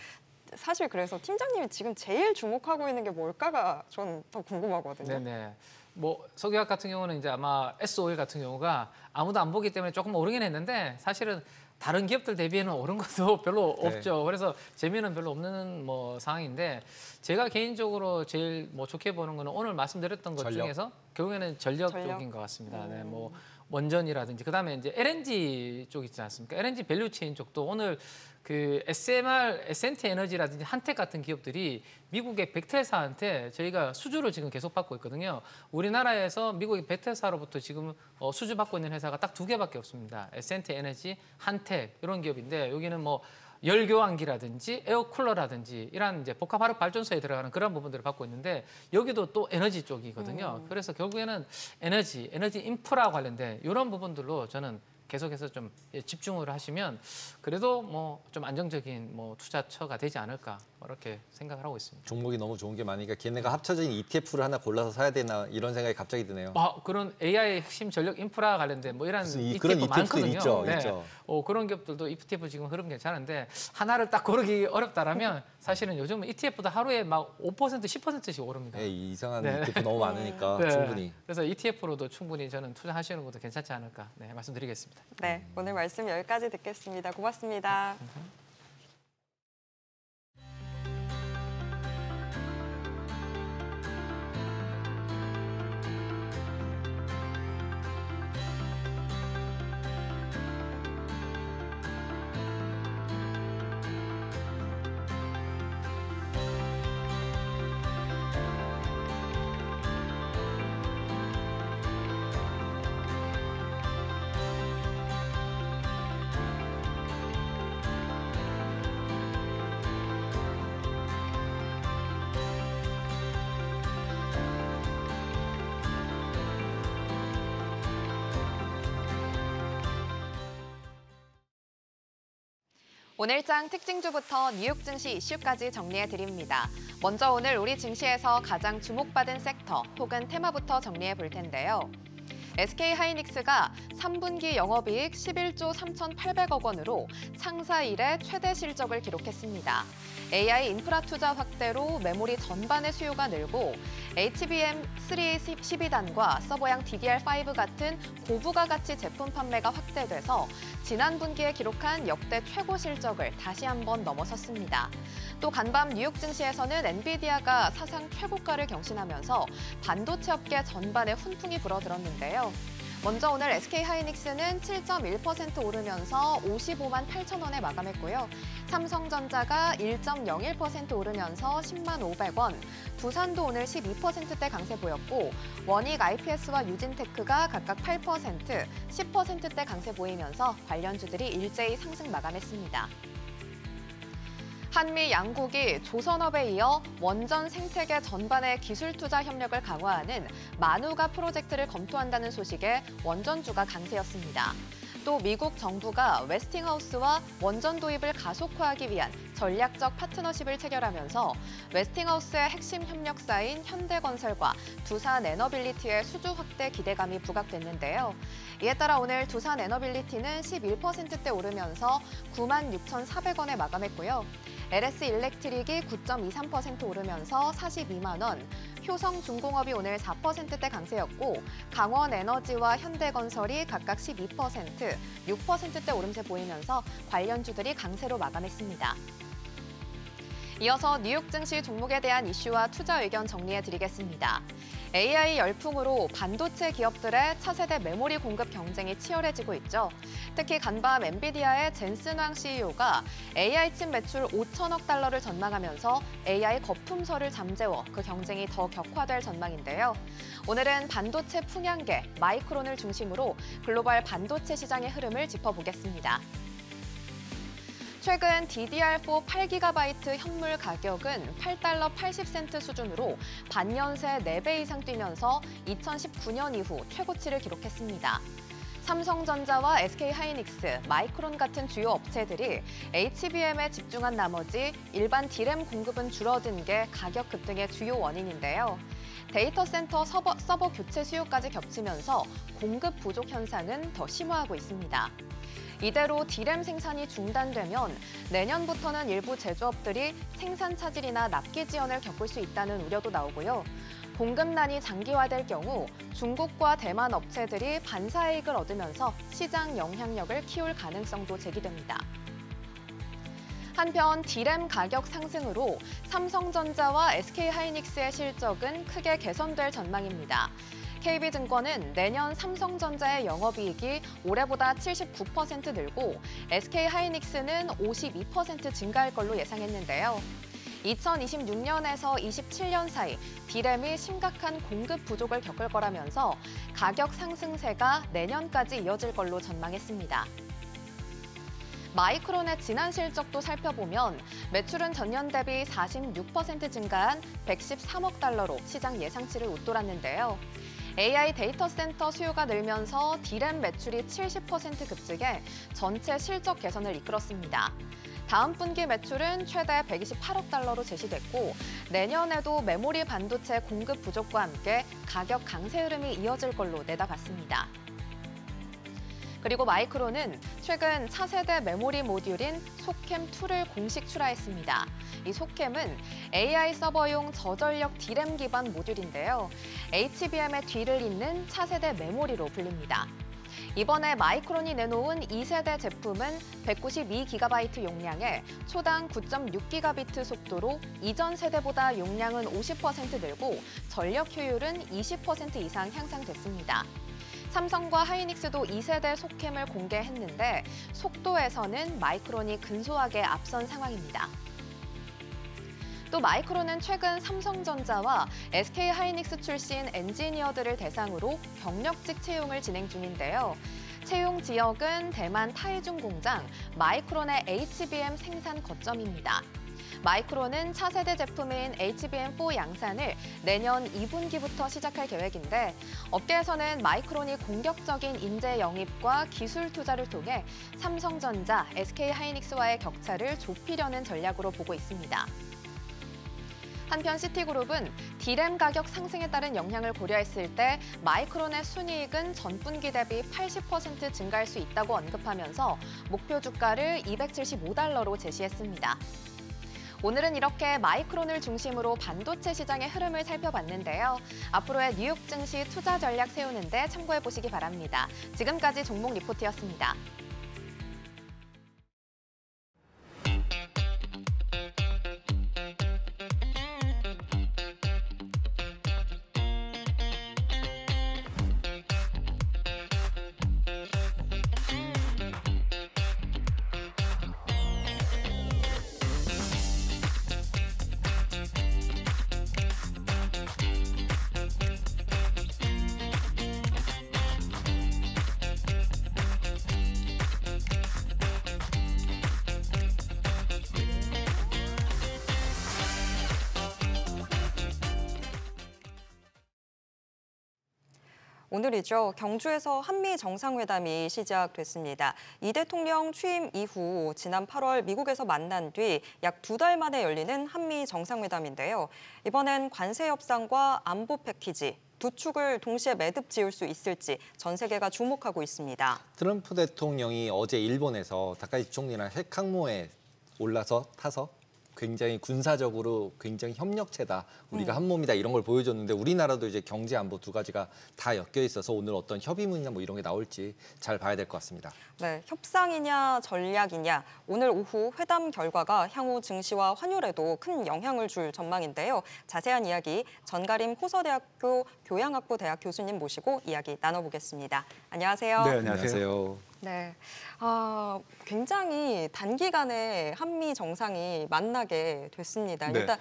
사실 그래서 팀장님이 지금 제일 주목하고 있는 게 뭘까가 전 더 궁금하거든요. 네네. 뭐 석유화학 같은 경우는 이제 아마 S-오일 같은 경우가 아무도 안 보기 때문에 조금 오르긴 했는데 사실은 다른 기업들 대비해는 오른 것도 별로 네. 없죠. 그래서 재미는 별로 없는 뭐 상황인데 제가 개인적으로 제일 뭐 좋게 보는 거는 오늘 말씀드렸던 것 전력? 중에서 결국에는 전력 전력? 쪽인 것 같습니다. 네, 뭐 원전이라든지 그다음에 이제 LNG 쪽 있지 않습니까? LNG 밸류체인 쪽도 오늘 그 SMR, S&T 에너지라든지 한택 같은 기업들이 미국의 백태사한테 저희가 수주를 지금 계속 받고 있거든요. 우리나라에서 미국의 백태사로부터 지금 수주 받고 있는 회사가 딱 2개밖에 없습니다. S&T 에너지, 한택 이런 기업인데 여기는 뭐 열교환기라든지 에어쿨러라든지 이런 이제 복합화력 발전소에 들어가는 그런 부분들을 받고 있는데 여기도 또 에너지 쪽이거든요. 그래서 결국에는 에너지 인프라 관련된 이런 부분들로 저는 계속해서 좀 집중을 하시면 그래도 뭐 좀 안정적인 뭐 투자처가 되지 않을까 이렇게 생각을 하고 있습니다. 종목이 너무 좋은 게 많으니까 걔네가 합쳐진 ETF를 하나 골라서 사야 되나 이런 생각이 갑자기 드네요. 그런 AI 핵심 전력 인프라 관련된 뭐 이런 무슨 ETF 그런 ETF도 많거든요. 있죠, 네. 있죠. 그런 기업들도 ETF 지금 흐름 괜찮은데 하나를 딱 고르기 어렵다라면 사실은 요즘 ETF도 하루에 막 5%, 10%씩 오릅니다. 네, 이상한 네. ETF 너무 많으니까 네. 충분히. 그래서 ETF로도 충분히 저는 투자하시는 것도 괜찮지 않을까 말씀드리겠습니다. 네, 오늘 말씀 여기까지 듣겠습니다. 고맙습니다. 오늘장 특징주부터 뉴욕 증시 이슈까지 정리해드립니다. 먼저 오늘 우리 증시에서 가장 주목받은 섹터 혹은 테마부터 정리해 볼 텐데요. SK하이닉스가 3분기 영업이익 11조 3,800억 원으로 창사 이래 최대 실적을 기록했습니다. AI 인프라 투자 확대로 메모리 전반의 수요가 늘고 HBM3 12단과 서버형 DDR5 같은 고부가 가치 제품 판매가 확대돼서 지난 분기에 기록한 역대 최고 실적을 다시 한번 넘어섰습니다. 또 간밤 뉴욕 증시에서는 엔비디아가 사상 최고가를 경신하면서 반도체 업계 전반에 훈풍이 불어들었는데요. 먼저 오늘 SK하이닉스는 7.1% 오르면서 55만 8천 원에 마감했고요. 삼성전자가 1.01% 오르면서 10만 500원, 두산도 오늘 12%대 강세 보였고 원익 IPS와 유진테크가 각각 8%, 10%대 강세 보이면서 관련주들이 일제히 상승 마감했습니다. 한미 양국이 조선업에 이어 원전 생태계 전반의 기술 투자 협력을 강화하는 마누가 프로젝트를 검토한다는 소식에 원전주가 강세였습니다. 또 미국 정부가 웨스팅하우스와 원전 도입을 가속화하기 위한 전략적 파트너십을 체결하면서 웨스팅하우스의 핵심 협력사인 현대건설과 두산에너빌리티의 수주 확대 기대감이 부각됐는데요. 이에 따라 오늘 두산에너빌리티는 11%대 오르면서 96,400원에 마감했고요. LS 일렉트릭이 9.23% 오르면서 42만 원, 효성중공업이 오늘 4%대 강세였고 강원에너지와 현대건설이 각각 12%, 6%대 오름세 보이면서 관련주들이 강세로 마감했습니다. 이어서 뉴욕 증시 종목에 대한 이슈와 투자 의견 정리해드리겠습니다. AI 열풍으로 반도체 기업들의 차세대 메모리 공급 경쟁이 치열해지고 있죠. 특히 간밤 엔비디아의 젠슨 왕 CEO가 AI 칩 매출 5천억 달러를 전망하면서 AI 거품설을 잠재워 그 경쟁이 더 격화될 전망인데요. 오늘은 반도체 풍향계 마이크론을 중심으로 글로벌 반도체 시장의 흐름을 짚어보겠습니다. 최근 DDR4 8GB 현물 가격은 $8 80센트 수준으로 반년 새 4배 이상 뛰면서 2019년 이후 최고치를 기록했습니다. 삼성전자와 SK하이닉스, 마이크론 같은 주요 업체들이 HBM에 집중한 나머지 일반 D램 공급은 줄어든 게 가격 급등의 주요 원인인데요. 데이터 센터 서버 교체 수요까지 겹치면서 공급 부족 현상은 더 심화하고 있습니다. 이대로 D램 생산이 중단되면 내년부터는 일부 제조업들이 생산 차질이나 납기 지연을 겪을 수 있다는 우려도 나오고요. 공급난이 장기화될 경우 중국과 대만 업체들이 반사이익을 얻으면서 시장 영향력을 키울 가능성도 제기됩니다. 한편 D램 가격 상승으로 삼성전자와 SK하이닉스의 실적은 크게 개선될 전망입니다. KB증권은 내년 삼성전자의 영업이익이 올해보다 79% 늘고 SK하이닉스는 52% 증가할 걸로 예상했는데요. 2026년에서 27년 사이 D램이 심각한 공급 부족을 겪을 거라면서 가격 상승세가 내년까지 이어질 걸로 전망했습니다. 마이크론의 지난 실적도 살펴보면 매출은 전년 대비 46% 증가한 113억 달러로 시장 예상치를 웃돌았는데요. AI 데이터 센터 수요가 늘면서 D램 매출이 70% 급증해 전체 실적 개선을 이끌었습니다. 다음 분기 매출은 최대 128억 달러로 제시됐고 내년에도 메모리 반도체 공급 부족과 함께 가격 강세 흐름이 이어질 걸로 내다봤습니다. 그리고 마이크론은 최근 차세대 메모리 모듈인 소캠2를 공식 출하했습니다. 이 소캠은 AI 서버용 저전력 D램 기반 모듈인데요. HBM의 뒤를 잇는 차세대 메모리로 불립니다. 이번에 마이크론이 내놓은 2세대 제품은 192GB 용량에 초당 9.6GB 속도로 이전 세대보다 용량은 50% 늘고 전력 효율은 20% 이상 향상됐습니다. 삼성과 하이닉스도 2세대 소캠을 공개했는데 속도에서는 마이크론이 근소하게 앞선 상황입니다. 또 마이크론은 최근 삼성전자와 SK하이닉스 출신 엔지니어들을 대상으로 경력직 채용을 진행 중인데요. 채용 지역은 대만 타이중 공장, 마이크론의 HBM 생산 거점입니다. 마이크론은 차세대 제품인 HBM4 양산을 내년 2분기부터 시작할 계획인데 업계에서는 마이크론이 공격적인 인재 영입과 기술 투자를 통해 삼성전자, SK하이닉스와의 격차를 좁히려는 전략으로 보고 있습니다. 한편 시티그룹은 D램 가격 상승에 따른 영향을 고려했을 때 마이크론의 순이익은 전분기 대비 80% 증가할 수 있다고 언급하면서 목표 주가를 $275로 제시했습니다. 오늘은 이렇게 마이크론을 중심으로 반도체 시장의 흐름을 살펴봤는데요. 앞으로의 뉴욕 증시 투자 전략 세우는 데 참고해 보시기 바랍니다. 지금까지 종목 리포트였습니다. 오늘이죠. 경주에서 한미 정상회담이 시작됐습니다. 이 대통령 취임 이후 지난 8월 미국에서 만난 뒤 약 2달 만에 열리는 한미 정상회담인데요. 이번엔 관세 협상과 안보 패키지, 두 축을 동시에 매듭 지을 수 있을지 전 세계가 주목하고 있습니다. 트럼프 대통령이 어제 일본에서 다카이치 총리랑 핵 항모에 타서 굉장히 군사적으로 굉장히 협력체다. 우리가 한 몸이다. 이런 걸 보여줬는데 우리나라도 이제 경제 안보 두 가지가 다 엮여 있어서 오늘 어떤 협의문이나 뭐 이런 게 나올지 잘 봐야 될 것 같습니다. 네, 협상이냐 전략이냐. 오늘 오후 회담 결과가 향후 증시와 환율에도 큰 영향을 줄 전망인데요. 자세한 이야기 전가림 호서대학교 교양학부 대학 교수님 모시고 이야기 나눠보겠습니다. 안녕하세요. 네, 안녕하세요. 네, 굉장히 단기간에 한미 정상이 만나게 됐습니다. 네. 일단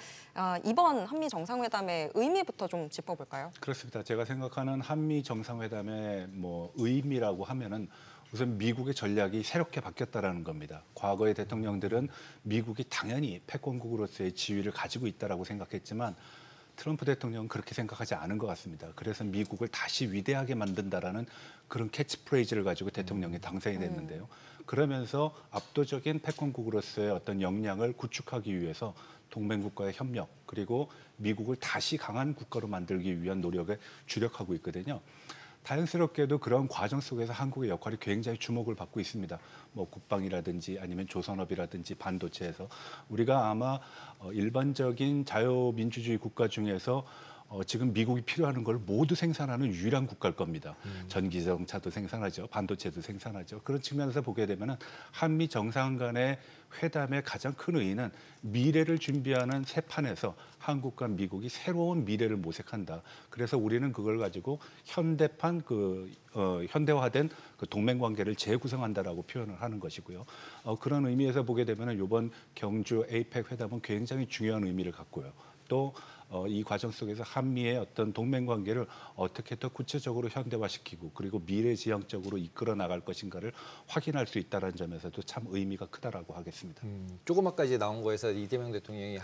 이번 한미 정상회담의 의미부터 좀 짚어볼까요? 그렇습니다. 제가 생각하는 한미 정상회담의 의미라고 하면은 우선 미국의 전략이 새롭게 바뀌었다라는 겁니다. 과거의 대통령들은 미국이 당연히 패권국으로서의 지위를 가지고 있다라고 생각했지만 트럼프 대통령은 그렇게 생각하지 않은 것 같습니다. 그래서 미국을 다시 위대하게 만든다라는 그런 캐치프레이즈를 가지고 대통령이 당선이 됐는데요. 그러면서 압도적인 패권국으로서의 어떤 역량을 구축하기 위해서 동맹국가의 협력 그리고 미국을 다시 강한 국가로 만들기 위한 노력에 주력하고 있거든요. 다행스럽게도 그런 과정 속에서 한국의 역할이 굉장히 주목을 받고 있습니다. 국방이라든지 아니면 조선업이라든지 반도체에서 우리가 아마 일반적인 자유민주주의 국가 중에서 지금 미국이 필요하는 걸 모두 생산하는 유일한 국가일 겁니다. 전기자동차도 생산하죠. 반도체도 생산하죠. 그런 측면에서 보게 되면 한미 정상 간의 회담의 가장 큰 의의는 미래를 준비하는 새 판에서 한국과 미국이 새로운 미래를 모색한다. 그래서 우리는 그걸 가지고 현대판 현대화된 그 동맹 관계를 재구성한다라고 표현을 하는 것이고요. 그런 의미에서 보게 되면 이번 경주 에이펙 회담은 굉장히 중요한 의미를 갖고요. 또 이 과정 속에서 한미의 어떤 동맹 관계를 어떻게 더 구체적으로 현대화시키고 그리고 미래지향적으로 이끌어 나갈 것인가를 확인할 수 있다는 점에서도 참 의미가 크다라고 하겠습니다. 조금 아까 이제 나온 거에서 이재명 대통령이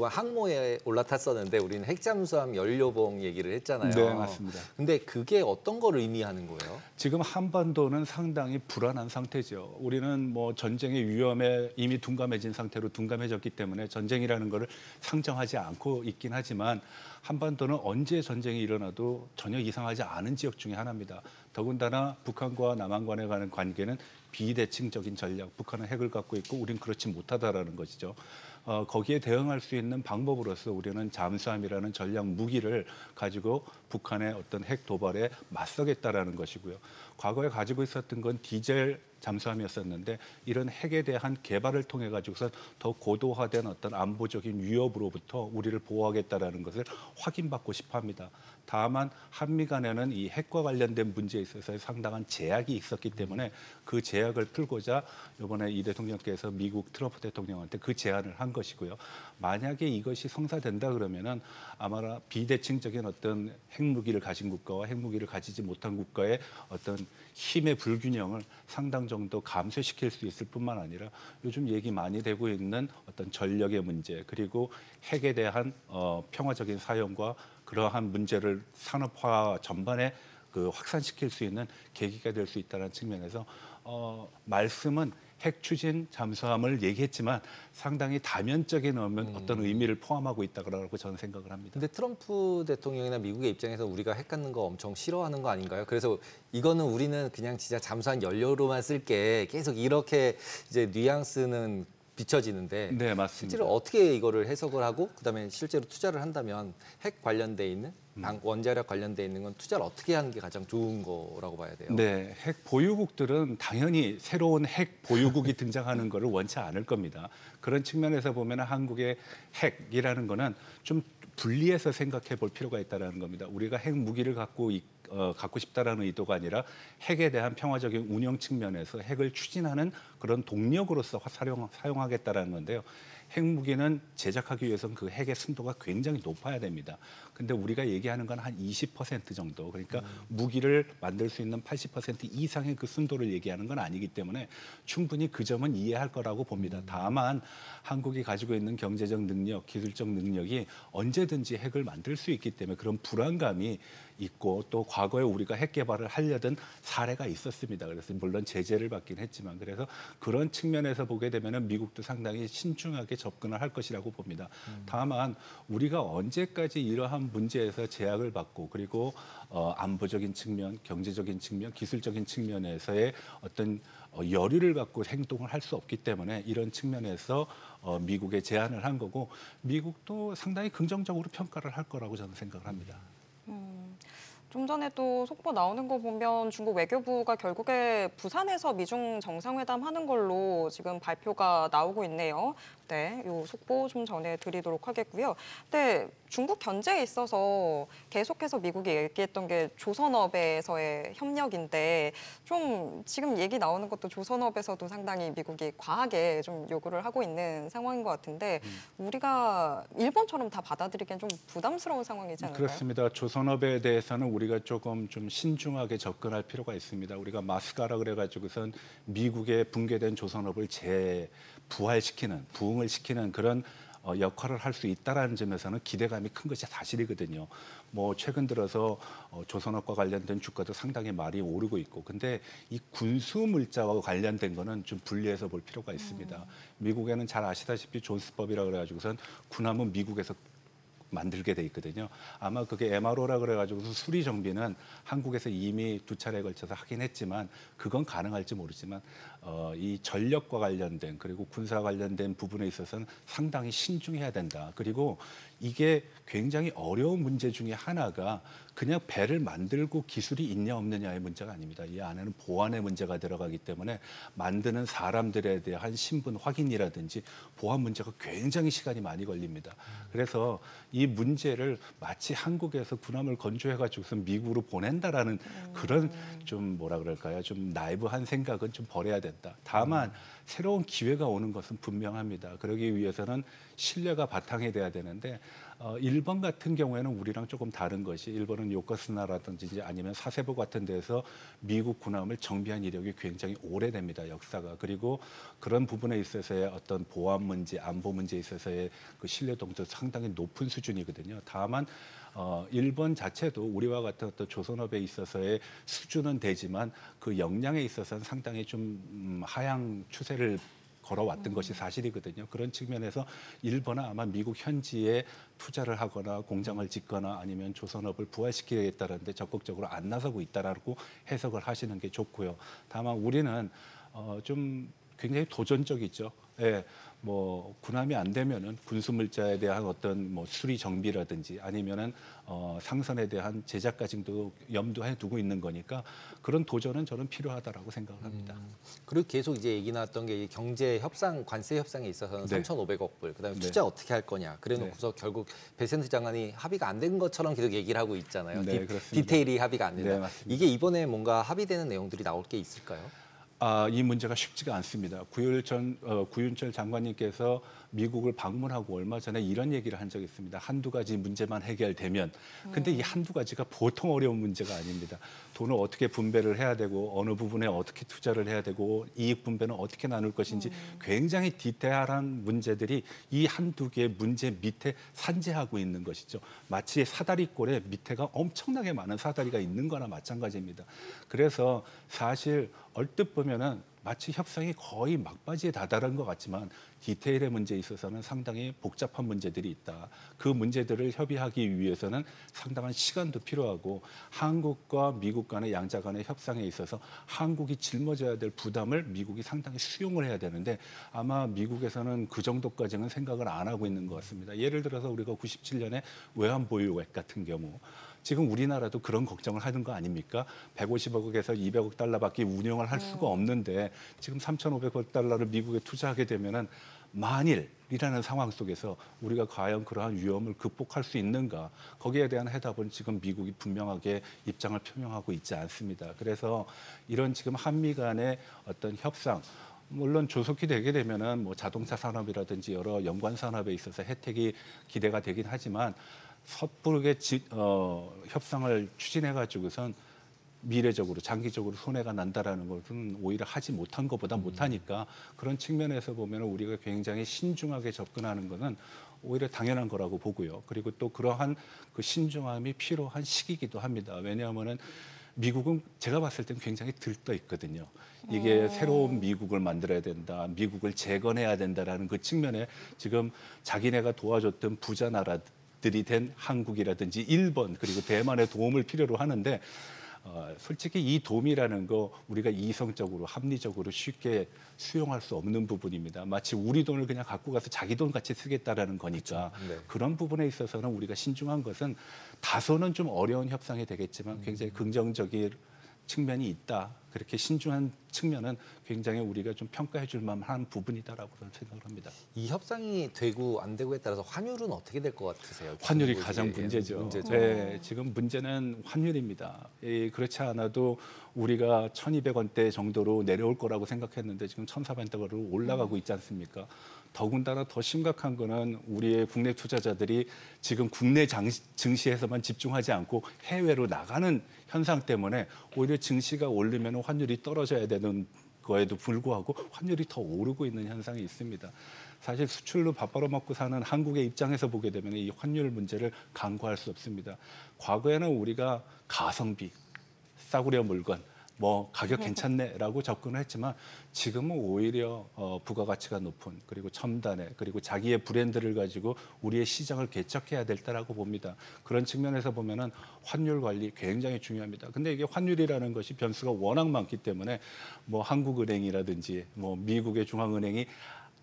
항모에 올라탔었는데 우리는 핵잠수함 연료봉 얘기를 했잖아요. 네, 맞습니다. 근데 그게 어떤 걸 의미하는 거예요? 지금 한반도는 상당히 불안한 상태죠. 우리는 전쟁의 위험에 이미 둔감해진 상태로 둔감해졌기 때문에 전쟁이라는 거를 상정하지 않고 있긴 하지만 한반도는 언제 전쟁이 일어나도 전혀 이상하지 않은 지역 중에 하나입니다. 더군다나 북한과 남한 간에 관한 관계는 비대칭적인 전략, 북한은 핵을 갖고 있고 우린 그렇지 못하다라는 것이죠. 거기에 대응할 수 있는 방법으로서 우리는 잠수함이라는 전략 무기를 가지고 북한의 어떤 핵 도발에 맞서겠다라는 것이고요. 과거에 가지고 있었던 건 디젤 잠수함이었었는데 이런 핵에 대한 개발을 통해 가지고서 더 고도화된 어떤 안보적인 위협으로부터 우리를 보호하겠다라는 것을 확인받고 싶어합니다. 다만 한미 간에는 이 핵과 관련된 문제에 있어서 상당한 제약이 있었기 때문에 그 제약을 풀고자 이번에 이 대통령께서 미국 트럼프 대통령한테 그 제안을 한 것이고요. 만약에 이것이 성사된다 그러면은 아마 비대칭적인 어떤 핵무기를 가진 국가와 핵무기를 가지지 못한 국가의 어떤 힘의 불균형을 상당 정도 감소시킬 수 있을 뿐만 아니라 요즘 얘기 많이 되고 있는 어떤 전력의 문제 그리고 핵에 대한 평화적인 사용과 그러한 문제를 산업화 전반에 확산시킬 수 있는 계기가 될 수 있다는 측면에서 말씀은 핵 추진 잠수함을 얘기했지만 상당히 다면적인 어떤 의미를 포함하고 있다고 저는 생각을 합니다. 근데 트럼프 대통령이나 미국의 입장에서 우리가 핵 갖는 거 엄청 싫어하는 거 아닌가요? 그래서 이거는 우리는 그냥 진짜 잠수함 연료로만 쓸게 계속 이렇게 이제 뉘앙스는 비춰지는데 네, 맞습니다. 실제로 어떻게 이거를 해석을 하고 그다음에 실제로 투자를 한다면 핵 관련돼 있는 원자력 관련돼 있는 건 투자를 어떻게 하는 게 가장 좋은 거라고 봐야 돼요? 네, 핵 보유국들은 당연히 새로운 핵 보유국이 등장하는 것을 원치 않을 겁니다. 그런 측면에서 보면 한국의 핵이라는 거는 좀 분리해서 생각해 볼 필요가 있다는 겁니다. 우리가 핵 무기를 갖고 싶다라는 의도가 아니라 핵에 대한 평화적인 운영 측면에서 핵을 추진하는 그런 동력으로서 사용하겠다라는 건데요. 핵무기는 제작하기 위해서는 그 핵의 순도가 굉장히 높아야 됩니다. 근데 우리가 얘기하는 건 한 20% 정도. 그러니까 무기를 만들 수 있는 80% 이상의 그 순도를 얘기하는 건 아니기 때문에 충분히 그 점은 이해할 거라고 봅니다. 다만 한국이 가지고 있는 경제적 능력, 기술적 능력이 언제든지 핵을 만들 수 있기 때문에 그런 불안감이 있고 또 과거에 우리가 핵 개발을 하려던 사례가 있었습니다. 그래서 물론 제재를 받긴 했지만 그래서 그런 측면에서 보게 되면은 미국도 상당히 신중하게 접근을 할 것이라고 봅니다. 다만 우리가 언제까지 이러한 문제에서 제약을 받고 그리고 안보적인 측면, 경제적인 측면, 기술적인 측면에서의 어떤 여유를 갖고 행동을 할 수 없기 때문에 이런 측면에서 미국에 제안을 한 거고 미국도 상당히 긍정적으로 평가를 할 거라고 저는 생각을 합니다. 좀 전에 또 속보 나오는 거 보면 중국 외교부가 결국에 부산에서 미중 정상회담 하는 걸로 지금 발표가 나오고 있네요. 네, 요 속보 좀 전해드리도록 하겠고요. 네, 중국 견제에 있어서 계속해서 미국이 얘기했던 게 조선업에서의 협력인데 좀 지금 얘기 나오는 것도 조선업에서도 상당히 미국이 과하게 좀 요구를 하고 있는 상황인 것 같은데 우리가 일본처럼 다 받아들이기엔 좀 부담스러운 상황이지 않을까요? 그렇습니다. 조선업에 대해서는 우리가 조금 좀 신중하게 접근할 필요가 있습니다. 우리가 마스카라 그래가지고선 미국의 붕괴된 조선업을 재부활시키는, 부흥을 시키는 그런 역할을 할 수 있다라는 점에서는 기대감이 큰 것이 사실이거든요. 뭐 최근 들어서 조선업과 관련된 주가도 상당히 많이 오르고 있고, 근데 이 군수 물자와 관련된 거는 좀 분리해서 볼 필요가 있습니다. 미국에는 잘 아시다시피 존스법이라 그래가지고선 군함은 미국에서 만들게 돼 있거든요. 아마 그게 MRO라 그래가지고 수리 정비는 한국에서 이미 2차례에 걸쳐서 하긴 했지만 그건 가능할지 모르지만 이 전력과 관련된 그리고 군사 관련된 부분에 있어서는 상당히 신중해야 된다. 그리고 이게 굉장히 어려운 문제 중에 하나가 그냥 배를 만들고 기술이 있냐 없느냐의 문제가 아닙니다. 이 안에는 보안의 문제가 들어가기 때문에 만드는 사람들에 대한 신분 확인이라든지 보안 문제가 굉장히 시간이 많이 걸립니다. 그래서 이 문제를 마치 한국에서 군함을 건조해가지고서 미국으로 보낸다라는 그런 좀 뭐라 그럴까요? 좀 나이브한 생각은 좀 버려야 된다. 다만 새로운 기회가 오는 것은 분명합니다. 그러기 위해서는 신뢰가 바탕이 돼야 되는데 일본 같은 경우에는 우리랑 조금 다른 것이 일본은 요코스나라든지 아니면 사세보 같은 데서 미국 군함을 정비한 이력이 굉장히 오래됩니다. 역사가. 그리고 그런 부분에 있어서의 어떤 보안 문제, 안보 문제에 있어서의 그 신뢰도도 상당히 높은 수준이거든요. 다만 일본 자체도 우리와 같은 어떤 조선업에 있어서의 수준은 되지만 그 역량에 있어서는 상당히 좀 하향 추세를 걸어왔던 것이 사실이거든요. 그런 측면에서 일본은 아마 미국 현지에 투자를 하거나 공장을 짓거나 아니면 조선업을 부활시키겠다는 데 적극적으로 안 나서고 있다라고 해석을 하시는 게 좋고요. 다만 우리는 좀 굉장히 도전적이죠. 예, 뭐 군함이 안 되면은 군수물자에 대한 어떤 뭐 수리 정비라든지 아니면은 상선에 대한 제작 과정도 염두에 두고 있는 거니까 그런 도전은 저는 필요하다라고 생각을 합니다. 그리고 계속 이제 얘기 나왔던 게 경제 협상, 관세 협상에 있어서는 네. 3,500억 불, 그다음에 네. 투자 어떻게 할 거냐. 그래놓고서 결국 배센트 장관이 합의가 안 된 것처럼 계속 얘기를 하고 있잖아요. 네, 그렇습니다. 디테일이 합의가 안 된다. 네, 맞습니다. 이게 이번에 뭔가 합의되는 내용들이 나올 게 있을까요? 이 문제가 쉽지가 않습니다. 구윤철 장관님께서 미국을 방문하고 얼마 전에 이런 얘기를 한 적이 있습니다. 한두 가지 문제만 해결되면. 근데 이 한두 가지가 보통 어려운 문제가 아닙니다. 돈을 어떻게 분배를 해야 되고 어느 부분에 어떻게 투자를 해야 되고 이익 분배는 어떻게 나눌 것인지 굉장히 디테일한 문제들이 이 한두 개의 문제 밑에 산재하고 있는 것이죠. 마치 사다리꼴에 밑에가 엄청나게 많은 사다리가 있는 거나 마찬가지입니다. 그래서 사실 얼뜻 보면은 마치 협상이 거의 막바지에 다다른 것 같지만 디테일의 문제에 있어서는 상당히 복잡한 문제들이 있다. 그 문제들을 협의하기 위해서는 상당한 시간도 필요하고 한국과 미국 간의 양자 간의 협상에 있어서 한국이 짊어져야 될 부담을 미국이 상당히 수용을 해야 되는데 아마 미국에서는 그 정도까지는 생각을 안 하고 있는 것 같습니다. 예를 들어서 우리가 97년에 외환보유액 같은 경우 지금 우리나라도 그런 걱정을 하는 거 아닙니까? 150억에서 200억 달러밖에 운영을 할 수가 없는데 지금 3,500억 달러를 미국에 투자하게 되면은 만일이라는 상황 속에서 우리가 과연 그러한 위험을 극복할 수 있는가? 거기에 대한 해답은 지금 미국이 분명하게 입장을 표명하고 있지 않습니다. 그래서 이런 지금 한미 간의 어떤 협상 물론 조속히 되게 되면은 뭐 자동차 산업이라든지 여러 연관 산업에 있어서 혜택이 기대가 되긴 하지만 섣부르게 협상을 추진해 가지고선 미래적으로 장기적으로 손해가 난다라는 것은 오히려 하지 못한 것보다 못하니까 그런 측면에서 보면 우리가 굉장히 신중하게 접근하는 것은 오히려 당연한 거라고 보고요. 그리고 또 그러한 그 신중함이 필요한 시기이기도 합니다. 왜냐하면은 미국은 제가 봤을 때는 굉장히 들떠 있거든요. 이게 새로운 미국을 만들어야 된다, 미국을 재건해야 된다라는 그 측면에 지금 자기네가 도와줬던 부자 나라들이 된 한국이라든지 일본 그리고 대만의 도움을 필요로 하는데 솔직히 이 도움이라는 거 우리가 이성적으로 합리적으로 쉽게 수용할 수 없는 부분입니다. 마치 우리 돈을 그냥 갖고 가서 자기 돈 같이 쓰겠다라는 거니까 그렇죠. 네. 그런 부분에 있어서는 우리가 신중한 것은 다소는 좀 어려운 협상이 되겠지만 굉장히 긍정적인 측면이 있다. 그렇게 신중한 측면은 굉장히 우리가 좀 평가해 줄 만한 부분이다라고 저는 생각을 합니다. 이 협상이 되고 안 되고에 따라서 환율은 어떻게 될 것 같으세요? 환율이 가장 문제죠. 문제죠. 네, 지금 문제는 환율입니다. 그렇지 않아도 우리가 1,200원대 정도로 내려올 거라고 생각했는데 지금 1,400원대로 올라가고 있지 않습니까? 더군다나 더 심각한 거는 우리의 국내 투자자들이 지금 국내 증시에서만 집중하지 않고 해외로 나가는 현상 때문에 오히려 증시가 오르면 환율이 떨어져야 되는 거에도 불구하고 환율이 더 오르고 있는 현상이 있습니다. 사실 수출로 밥 벌어먹고 사는 한국의 입장에서 보게 되면 이 환율 문제를 간과할 수 없습니다. 과거에는 우리가 가성비, 싸구려 물건, 뭐 가격 괜찮네라고 접근을 했지만 지금은 오히려 부가가치가 높은 그리고 첨단의 그리고 자기의 브랜드를 가지고 우리의 시장을 개척해야 될 때라고 봅니다. 그런 측면에서 보면은 환율 관리 굉장히 중요합니다. 근데 이게 환율이라는 것이 변수가 워낙 많기 때문에 뭐 한국은행이라든지 뭐 미국의 중앙은행이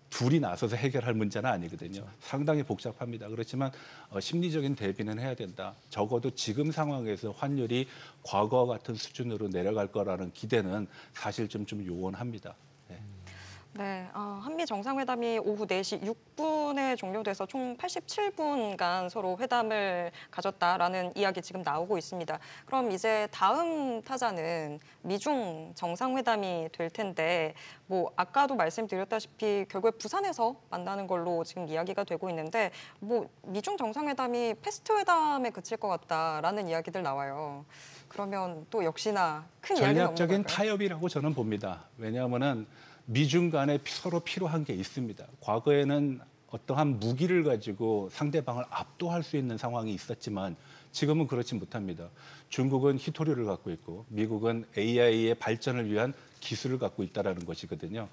둘이 나서서 해결할 문제는 아니거든요. 상당히 복잡합니다. 그렇지만 심리적인 대비는 해야 된다. 적어도 지금 상황에서 환율이 과거와 같은 수준으로 내려갈 거라는 기대는 사실 좀 요원합니다. 네. 네, 한미 정상회담이 오후 4시 6분에 종료돼서 총 87분간 서로 회담을 가졌다라는 이야기 지금 나오고 있습니다. 그럼 이제 다음 타자는 미중 정상회담이 될 텐데 뭐 아까도 말씀드렸다시피 결국에 부산에서 만나는 걸로 지금 이야기가 되고 있는데 뭐 미중 정상회담이 패스트 회담에 그칠 것 같다라는 이야기들 나와요. 그러면 또 역시나 큰 이야기는 없는 전략적인 걸까요? 타협이라고 저는 봅니다. 왜냐하면은 미중 간에 서로 필요한 게 있습니다. 과거에는 어떠한 무기를 가지고 상대방을 압도할 수 있는 상황이 있었지만 지금은 그렇지 못합니다. 중국은 히토류를 갖고 있고 미국은 AI의 발전을 위한 기술을 갖고 있다는 것이거든요.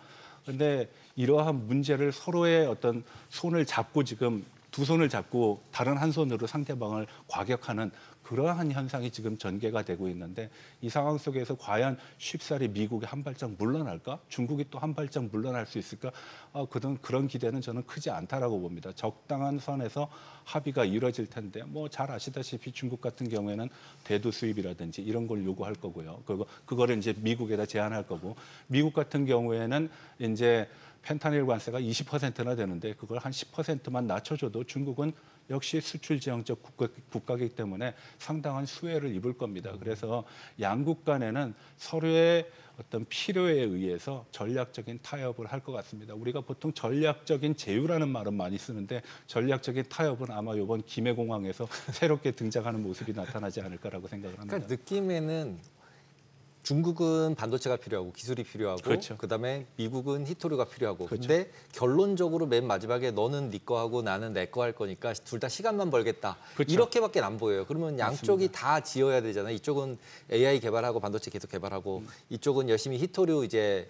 그런데 이러한 문제를 서로의 어떤 손을 잡고 지금 두 손을 잡고 다른 한 손으로 상대방을 과격하는 그러한 현상이 지금 전개가 되고 있는데 이 상황 속에서 과연 쉽사리 미국이 한 발짝 물러날까? 중국이 또 한 발짝 물러날 수 있을까? 그런 기대는 저는 크지 않다라고 봅니다. 적당한 선에서 합의가 이루어질 텐데 뭐 잘 아시다시피 중국 같은 경우에는 대두 수입이라든지 이런 걸 요구할 거고요. 그거를 이제 미국에다 제한할 거고 미국 같은 경우에는 이제 펜타닐 관세가 20%나 되는데 그걸 한 10%만 낮춰줘도 중국은 역시 수출 지향적 국가이기 때문에 상당한 수혜를 입을 겁니다. 그래서 양국 간에는 서로의 어떤 필요에 의해서 전략적인 타협을 할 것 같습니다. 우리가 보통 전략적인 제휴라는 말은 많이 쓰는데 전략적인 타협은 아마 이번 김해공항에서 새롭게 등장하는 모습이 나타나지 않을까라고 생각을 합니다. 그러니까 느낌에는 중국은 반도체가 필요하고 기술이 필요하고 그렇죠. 그다음에 미국은 히토류가 필요하고 그렇죠. 근데 결론적으로 맨 마지막에 너는 네 거 하고 나는 내 거 할 거니까 둘 다 시간만 벌겠다. 그렇죠. 이렇게밖에 안 보여요. 그러면 양쪽이 다 지어야 되잖아요. 이쪽은 AI 개발하고 반도체 계속 개발하고 이쪽은 열심히 히토류 이제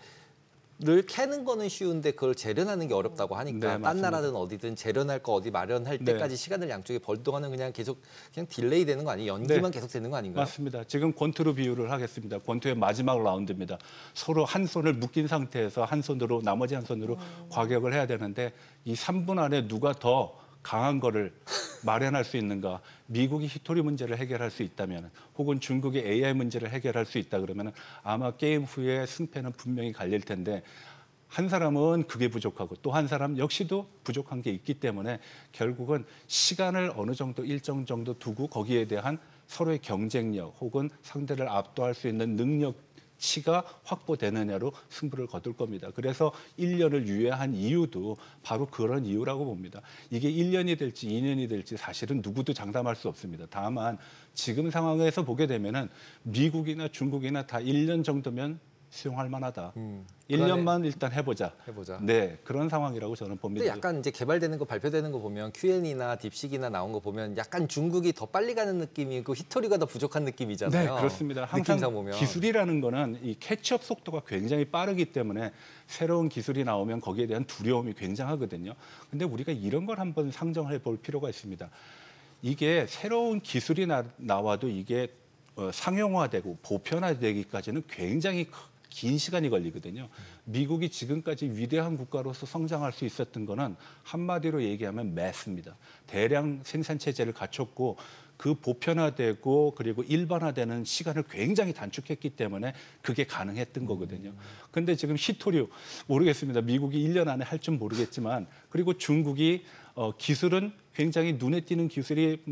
캐는 거는 쉬운데 그걸 재련하는 게 어렵다고 하니까 네, 딴 맞습니다. 나라든 어디든 재련할 거 어디 마련할 네. 때까지 시간을 양쪽에 벌 동안은 그냥 계속 그냥 딜레이 되는 거 아니에요? 연기만 네. 계속 되는 거 아닌가요? 맞습니다. 지금 권투로 비유를 하겠습니다. 권투의 마지막 라운드입니다. 서로 한 손을 묶인 상태에서 한 손으로 나머지 한 손으로 과격을 해야 되는데 이 3분 안에 누가 더 강한 거를 마련할 수 있는가? 미국이 히토리 문제를 해결할 수 있다면, 혹은 중국이 AI 문제를 해결할 수 있다 그러면 아마 게임 후에 승패는 분명히 갈릴 텐데 한 사람은 그게 부족하고 또 한 사람 역시도 부족한 게 있기 때문에 결국은 시간을 어느 정도 일정 정도 두고 거기에 대한 서로의 경쟁력 혹은 상대를 압도할 수 있는 능력치가 확보되느냐로 승부를 거둘 겁니다. 그래서 1년을 유예한 이유도 바로 그런 이유라고 봅니다. 이게 1년이 될지 2년이 될지 사실은 누구도 장담할 수 없습니다. 다만 지금 상황에서 보게 되면은 미국이나 중국이나 다 1년 정도면 수용할 만하다. 1년만 일단 해보자. 네, 그런 상황이라고 저는 봅니다. 근데 약간 이제 개발되는 거 발표되는 거 보면 QN이나 딥식이나 나온 거 보면 약간 중국이 더 빨리 가는 느낌이고 히토리가 더 부족한 느낌이잖아요. 네, 그렇습니다. 항상 느낌상 보면. 기술이라는 거는 이 캐치업 속도가 굉장히 빠르기 때문에 새로운 기술이 나오면 거기에 대한 두려움이 굉장하거든요. 근데 우리가 이런 걸 한번 상정해 볼 필요가 있습니다. 이게 새로운 기술이 나와도 이게 상용화되고 보편화되기까지는 굉장히 긴 시간이 걸리거든요. 미국이 지금까지 위대한 국가로서 성장할 수 있었던 거는 한마디로 얘기하면 매스입니다. 대량 생산 체제를 갖췄고 그 보편화되고 그리고 일반화되는 시간을 굉장히 단축했기 때문에 그게 가능했던 거거든요. 근데 지금 히토류 모르겠습니다. 미국이 1년 안에 할 줄 모르겠지만, 그리고 중국이 기술은 굉장히 눈에 띄는 기술이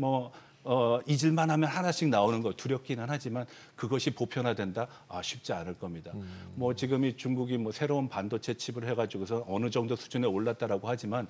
잊을만 하면 하나씩 나오는 거 두렵기는 하지만 그것이 보편화된다? 쉽지 않을 겁니다. 지금 이 중국이 새로운 반도체 칩을 해가지고서 어느 정도 수준에 올랐다라고 하지만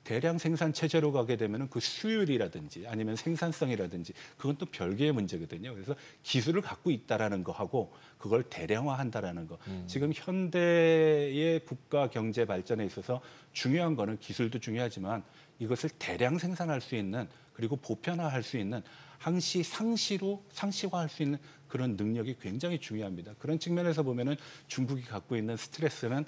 대량 생산 체제로 가게 되면 그 수율이라든지 아니면 생산성이라든지 그건 또 별개의 문제거든요. 그래서 기술을 갖고 있다라는 거하고 그걸 대량화한다라는 거. 지금 현대의 국가 경제 발전에 있어서 중요한 거는 기술도 중요하지만 이것을 대량 생산할 수 있는, 그리고 보편화할 수 있는, 상시화할 수 있는 그런 능력이 굉장히 중요합니다. 그런 측면에서 보면은 중국이 갖고 있는 스트레스는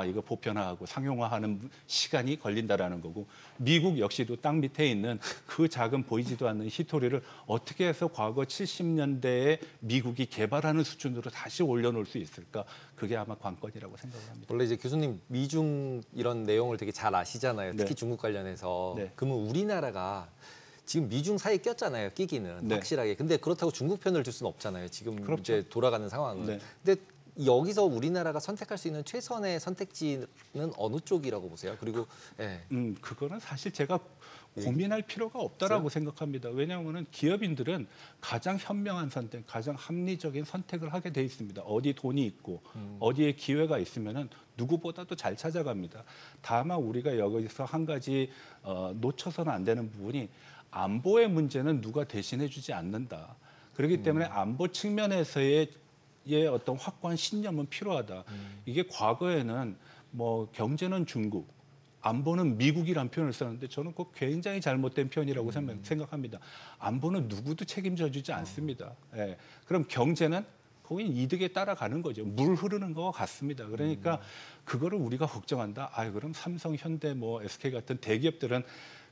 이거 보편화하고 상용화하는 시간이 걸린다라는 거고, 미국 역시도 땅 밑에 있는 그 작은 보이지도 않는 히토리를 어떻게 해서 과거 70년대에 미국이 개발하는 수준으로 다시 올려놓을 수 있을까? 그게 아마 관건이라고 생각을 합니다. 원래 이제 교수님 미중 이런 내용을 되게 잘 아시잖아요. 특히 네. 중국 관련해서. 네. 그러면 우리나라가 지금 미중 사이에 꼈잖아요. 끼기는 네. 확실하게. 근데 그렇다고 중국 편을 들 수는 없잖아요. 지금 그렇죠. 이제 돌아가는 상황은. 네. 근데 여기서 우리나라가 선택할 수 있는 최선의 선택지는 어느 쪽이라고 보세요? 그리고 그거는 사실 제가 고민할 필요가 없다라고 생각합니다. 왜냐하면 기업인들은 가장 현명한 선택, 가장 합리적인 선택을 하게 돼 있습니다. 어디 돈이 있고 어디에 기회가 있으면은 누구보다도 잘 찾아갑니다. 다만 우리가 여기서 한 가지 놓쳐서는 안 되는 부분이, 안보의 문제는 누가 대신해주지 않는다. 그렇기 때문에 안보 측면에서의 어떤 확고한 신념은 필요하다. 이게 과거에는 경제는 중국, 안보는 미국이란 표현을 썼는데 저는 그거 굉장히 잘못된 표현이라고 생각합니다. 안보는 누구도 책임져 주지 않습니다. 예. 그럼 경제는 거긴 이득에 따라가는 거죠. 물 흐르는 거와 같습니다. 그러니까 그거를 우리가 걱정한다. 그럼 삼성, 현대, SK 같은 대기업들은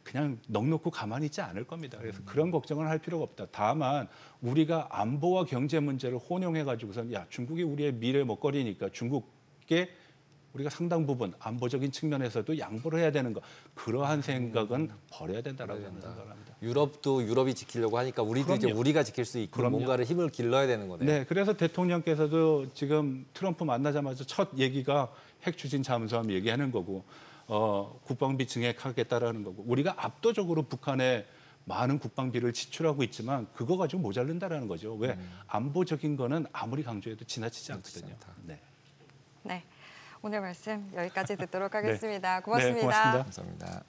그냥 넋놓고 가만히 있지 않을 겁니다. 그래서 그런 걱정을 할 필요가 없다. 다만 우리가 안보와 경제 문제를 혼용해가지고선 중국이 우리의 미래 먹거리니까 중국에 우리가 상당 부분 안보적인 측면에서도 양보를 해야 되는 거, 그러한 생각은 버려야 된다라고 생각합니다. 유럽도 유럽이 지키려고 하니까 우리도 그럼요. 이제 우리가 지킬 수 있고 뭔가를 힘을 길러야 되는 거네요. 네, 그래서 대통령께서도 지금 트럼프 만나자마자 첫 얘기가 핵 추진 잠수함 얘기하는 거고, 국방비 증액하겠다라는 거고, 우리가 압도적으로 북한에 많은 국방비를 지출하고 있지만 그거 가지고 모자른다라는 거죠. 왜? 안보적인 거는 아무리 강조해도 지나치지 않거든요. 네. 네, 오늘 말씀 여기까지 듣도록 네. 하겠습니다. 네, 고맙습니다. 고맙습니다. 감사합니다.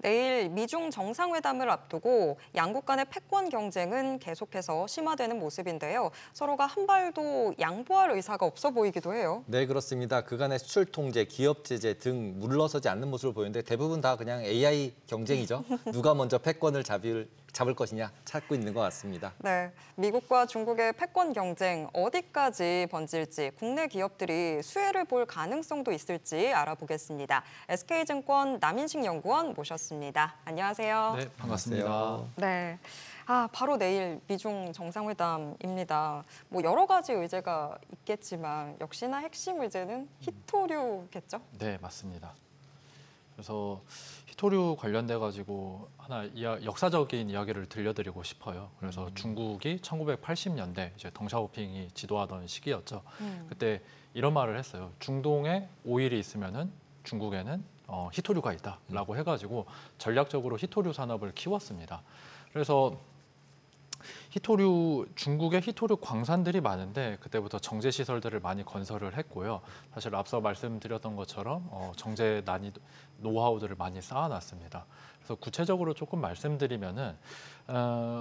내일 미중 정상회담을 앞두고 양국 간의 패권 경쟁은 계속해서 심화되는 모습인데요. 서로가 한 발도 양보할 의사가 없어 보이기도 해요. 네, 그렇습니다. 그간의 수출 통제, 기업 제재 등 물러서지 않는 모습을 보이는데 대부분 다 그냥 AI 경쟁이죠. 누가 먼저 패권을 잡을 것이냐 찾고 있는 것 같습니다. 네, 미국과 중국의 패권 경쟁 어디까지 번질지 국내 기업들이 수혜를 볼 가능성도 있을지 알아보겠습니다. SK증권 남인식 연구원 모셨습니다. 안녕하세요. 네, 반갑습니다. 안녕하세요. 네. 바로 내일 미중 정상회담입니다. 뭐 여러 가지 의제가 있겠지만 역시나 핵심 의제는 히토류겠죠? 네, 맞습니다. 그래서 히토류 관련돼 가지고 하나 역사적인 이야기를 들려드리고 싶어요. 그래서 중국이 1980년대 이제 덩샤오핑이 지도하던 시기였죠. 그때 이런 말을 했어요. 중동에 오일이 있으면은 중국에는 히토류가 있다라고 해가지고 전략적으로 히토류 산업을 키웠습니다. 그래서 중국의 히토류 광산들이 많은데 그때부터 정제 시설들을 많이 건설을 했고요. 사실 앞서 말씀드렸던 것처럼 정제 노하우들을 많이 쌓아놨습니다. 그래서 구체적으로 조금 말씀드리면은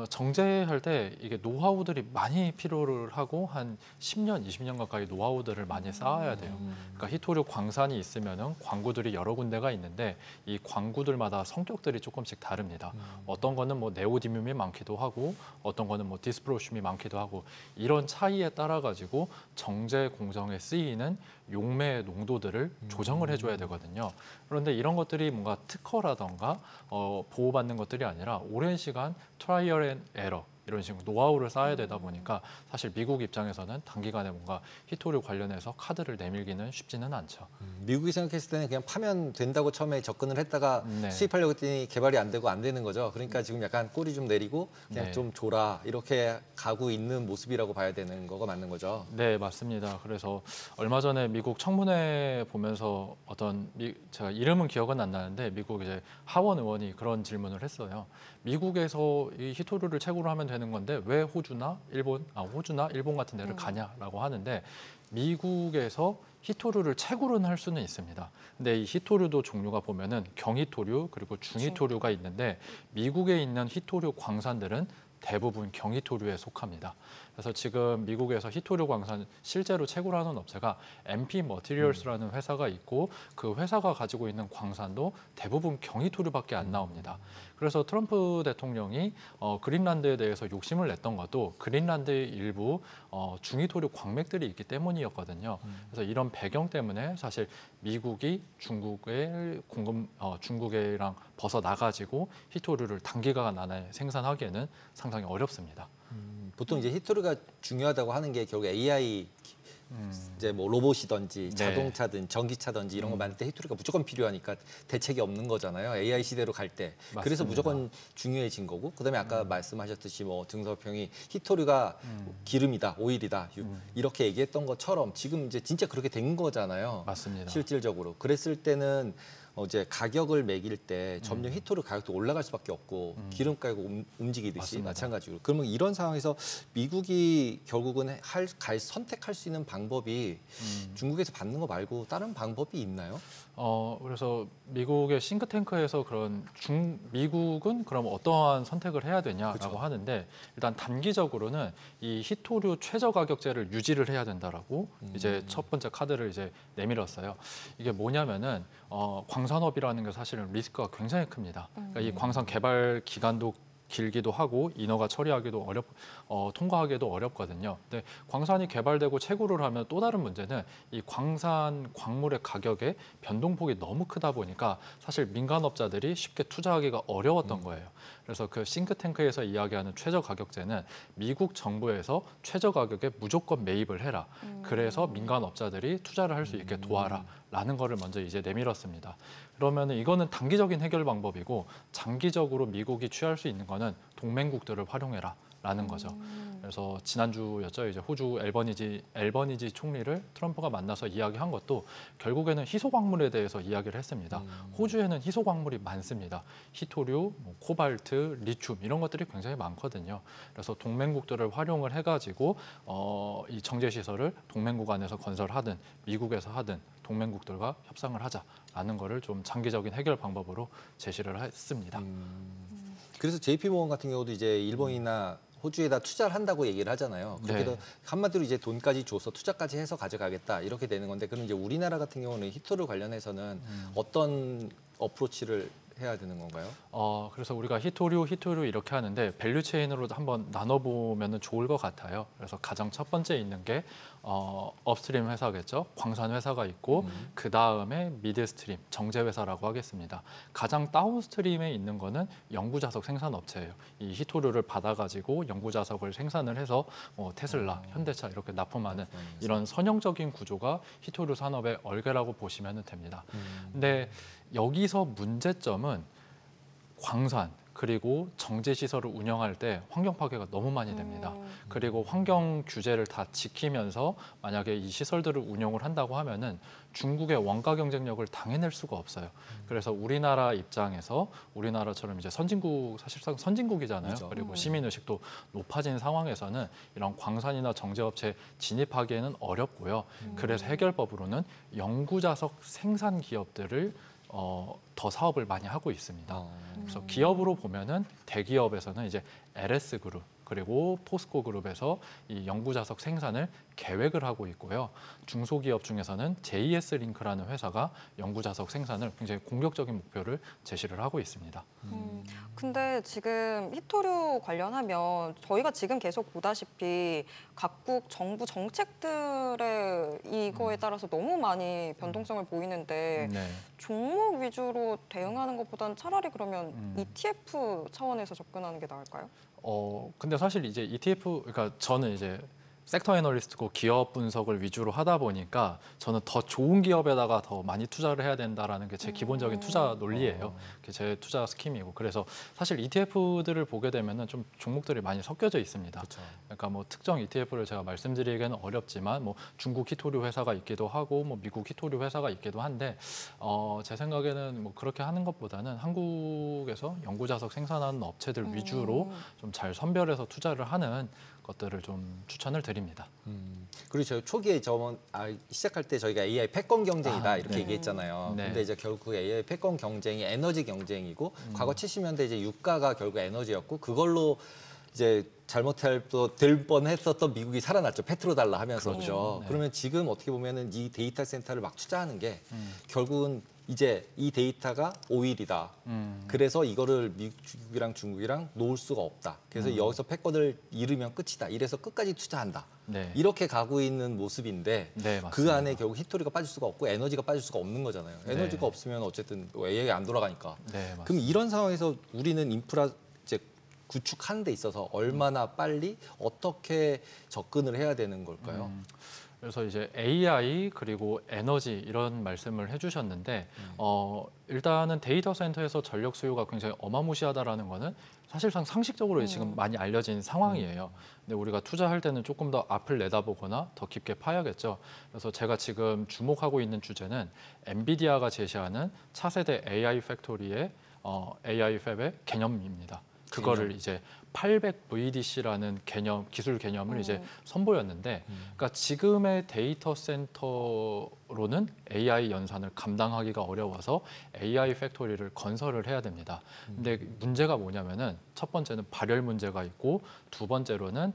정제할 때 이게 노하우들이 많이 필요를 하고 한 10년, 20년 가까이 노하우들을 많이 쌓아야 돼요. 그러니까 히토류 광산이 있으면은 광구들이 여러 군데가 있는데 이 광구들마다 성격들이 조금씩 다릅니다. 어떤 거는 뭐 네오디뮴이 많기도 하고 어떤 거는 뭐 디스프로슘이 많기도 하고 이런 차이에 따라 가지고 정제 공정에 쓰이는 용매의 농도들을 조정을 해줘야 되거든요. 그런데 이런 것들이 뭔가 특허라던가 보호받는 것들이 아니라 오랜 시간 트라이얼 앤 에러 이런 식으로 노하우를 쌓아야 되다 보니까 사실 미국 입장에서는 단기간에 뭔가 히토류 관련해서 카드를 내밀기는 쉽지는 않죠. 미국이 생각했을 때는 그냥 파면 된다고 처음에 접근을 했다가 네. 수입하려고 했더니 개발이 안 되고 안 되는 거죠. 그러니까 지금 약간 꼬리 좀 내리고 그냥 네. 좀 줘라 이렇게 가고 있는 모습이라고 봐야 되는 거가 맞는 거죠. 네, 맞습니다. 그래서 얼마 전에 미국 청문회 보면서 제가 이름은 기억은 안 나는데 미국 이제 하원 의원이 그런 질문을 했어요. 미국에서 이 히토류를 채굴을 하면 되는 건데 왜 호주나 일본 같은 데를 가냐라고 하는데 미국에서 히토류를 채굴은 할 수는 있습니다. 근데 이 히토류도 종류가 보면은 경히토류 그리고 중히토류가 있는데 미국에 있는 히토류 광산들은 대부분 경히토류에 속합니다. 그래서 지금 미국에서 히토류 광산 실제로 채굴하는 업체가 MP 머티리얼스라는 회사가 있고 그 회사가 가지고 있는 광산도 대부분 경히토류밖에 안 나옵니다. 그래서 트럼프 대통령이 그린란드에 대해서 욕심을 냈던 것도 그린란드의 일부 중히토류 광맥들이 있기 때문이었거든요. 그래서 이런 배경 때문에 사실 미국이 중국이랑 벗어나가지고 히토류를 단기간 안에 생산하기에는 상당히 어렵습니다. 보통 이제 히토류가 중요하다고 하는 게 결국 AI 이제 뭐 로봇이든지 네. 자동차든 전기차든지 이런 거 만들 때 히토류가 무조건 필요하니까 대책이 없는 거잖아요. AI 시대로 갈 때. 그래서 맞습니다. 무조건 중요해진 거고. 그다음에 아까 말씀하셨듯이 뭐 등서평이 히토류가 기름이다, 오일이다 이렇게 얘기했던 것처럼 지금 이제 진짜 그렇게 된 거잖아요. 맞습니다. 실질적으로. 그랬을 때는 이제 가격을 매길 때 점점 히토류 가격도 올라갈 수밖에 없고 기름 가격 움직이듯이 맞습니다. 마찬가지로. 그러면 이런 상황에서 미국이 결국은 선택할 수 있는 방법이 중국에서 받는 거 말고 다른 방법이 있나요? 그래서 미국의 싱크탱크에서 미국은 그럼 어떠한 선택을 해야 되냐라고 그쵸. 하는데 일단 단기적으로는 이 히토류 최저 가격제를 유지를 해야 된다라고 이제 첫 번째 카드를 이제 내밀었어요. 이게 뭐냐면은 광산업이라는 게 사실은 리스크가 굉장히 큽니다. 그러니까 이 광산 개발 기간도 길기도 하고 인허가 처리하기도 통과하기도 어렵거든요. 근데 광산이 개발되고 채굴을 하면 또 다른 문제는 이 광물의 가격의 변동폭이 너무 크다 보니까 사실 민간업자들이 쉽게 투자하기가 어려웠던 거예요. 그래서 그 싱크탱크에서 이야기하는 최저 가격제는 미국 정부에서 최저 가격에 무조건 매입을 해라. 그래서 민간업자들이 투자를 할 수 있게 도와라. 라는 거를 먼저 이제 내밀었습니다. 그러면 이거는 단기적인 해결 방법이고 장기적으로 미국이 취할 수 있는 거는 동맹국들을 활용해라. 거죠. 그래서 지난주였죠. 이제 호주 앨버니지 총리를 트럼프가 만나서 이야기한 것도 결국에는 희소 광물에 대해서 이야기를 했습니다. 호주에는 희소 광물이 많습니다. 히토류, 코발트, 리튬 이런 것들이 굉장히 많거든요. 그래서 동맹국들을 활용을 해가지고 이 정제 시설을 동맹국 안에서 건설하든 미국에서 하든 동맹국들과 협상을 하자라는 거를 좀 장기적인 해결 방법으로 제시를 했습니다. 그래서 JP모건 같은 경우도 이제 일본이나 호주에다 투자를 한다고 얘기를 하잖아요. 그렇게 네. 한마디로 이제 돈까지 줘서 투자까지 해서 가져가겠다 이렇게 되는 건데, 그럼 이제 우리나라 같은 경우는 히토류 관련해서는 어떤 어프로치를 해야 되는 건가요? 그래서 우리가 히토류 이렇게 하는데 밸류 체인으로 한번 나눠보면 좋을 것 같아요. 그래서 가장 첫 번째 있는 게 업스트림 회사겠죠. 광산 회사가 있고 그 다음에 미드스트림 정제 회사라고 하겠습니다. 가장 다운스트림에 있는 거는 연구자석 생산 업체예요. 이 히토류를 받아가지고 연구자석을 생산을 해서 테슬라, 현대차 이렇게 납품하는 이런 선형적인 구조가 히토류 산업의 얼개라고 보시면 됩니다. 근데 여기서 문제점은 광산 그리고 정제 시설을 운영할 때 환경 파괴가 너무 많이 됩니다. 그리고 환경 규제를 다 지키면서 만약에 이 시설들을 운영을 한다고 하면은 중국의 원가 경쟁력을 당해낼 수가 없어요. 그래서 우리나라 입장에서 우리나라처럼 이제 선진국, 사실상 선진국이잖아요. 그렇죠. 그리고 시민 의식도 높아진 상황에서는 이런 광산이나 정제업체에 진입하기에는 어렵고요. 그래서 해결법으로는 연구자석 생산 기업들을 더 사업을 많이 하고 있습니다. 그래서 기업으로 보면은 대기업에서는 이제 LS 그룹 그리고 포스코 그룹에서 이 연구자석 생산을 계획을 하고 있고요. 중소기업 중에서는 JS 링크라는 회사가 연구자석 생산을 굉장히 공격적인 목표를 제시를 하고 있습니다. 근데 지금 히토류 관련하면 저희가 지금 계속 보다시피 각국 정부 정책들의 이거에 따라서 너무 많이 변동성을 보이는데 네. 종목 위주로 대응하는 것보다는 차라리 그러면 ETF 차원에서 접근하는 게 나을까요? 근데 사실 이제 ETF, 그러니까 저는 이제 섹터 애널리스트고 기업 분석을 위주로 하다 보니까 저는 더 좋은 기업에다가 더 많이 투자를 해야 된다라는 게 제 기본적인 투자 논리예요. 그게 제 투자 스킴이고. 그래서 사실 ETF들을 보게 되면은 좀 종목들이 많이 섞여져 있습니다. 그렇죠. 그러니까 뭐 특정 ETF를 제가 말씀드리기는 어렵지만 뭐 중국 히토류 회사가 있기도 하고 뭐 미국 히토류 회사가 있기도 한데 제 생각에는 뭐 그렇게 하는 것보다는 한국에서 연구자석 생산하는 업체들 위주로 좀 잘 선별해서 투자를 하는 것들을 좀 추천을 드립니다. 그리고 저희 초기에 시작할 때 저희가 AI 패권 경쟁이다 이렇게 네. 얘기했잖아요. 네. 근데 이제 결국 AI 패권 경쟁이 에너지 경쟁이고 과거 70년대 이제 유가가 결국 에너지였고 그걸로 이제 잘못될 뻔했었던 미국이 살아났죠. 페트로달러 하면서. 그렇죠. 네. 그러면 지금 어떻게 보면은 이 데이터 센터를 막 투자하는 게 결국은 이제 이 데이터가 오일이다. 그래서 이거를 미국이랑 중국이랑 놓을 수가 없다. 그래서 여기서 패권을 잃으면 끝이다. 이래서 끝까지 투자한다. 네. 이렇게 가고 있는 모습인데 네, 맞습니다. 그 안에 결국 히토리가 빠질 수가 없고 에너지가 빠질 수가 없는 거잖아요. 에너지가 네. 없으면 어쨌든 AI가 안 돌아가니까. 네, 맞습니다. 그럼 이런 상황에서 우리는 인프라 이제 구축하는 데 있어서 얼마나 빨리 어떻게 접근을 해야 되는 걸까요? 그래서 이제 AI 그리고 에너지 이런 말씀을 해주셨는데 일단은 데이터 센터에서 전력 수요가 굉장히 어마무시하다라는 거는 사실상 상식적으로 지금 많이 알려진 상황이에요. 근데 우리가 투자할 때는 조금 더 앞을 내다보거나 더 깊게 파야겠죠. 그래서 제가 지금 주목하고 있는 주제는 엔비디아가 제시하는 차세대 AI 팩토리의 AI 팹의 개념입니다. 그거를 이제 800VDC라는 기술 개념을 이제 선보였는데, 그러니까 지금의 데이터 센터로는 AI 연산을 감당하기가 어려워서 AI 팩토리를 건설을 해야 됩니다. 근데 문제가 뭐냐면은 첫 번째는 발열 문제가 있고 두 번째로는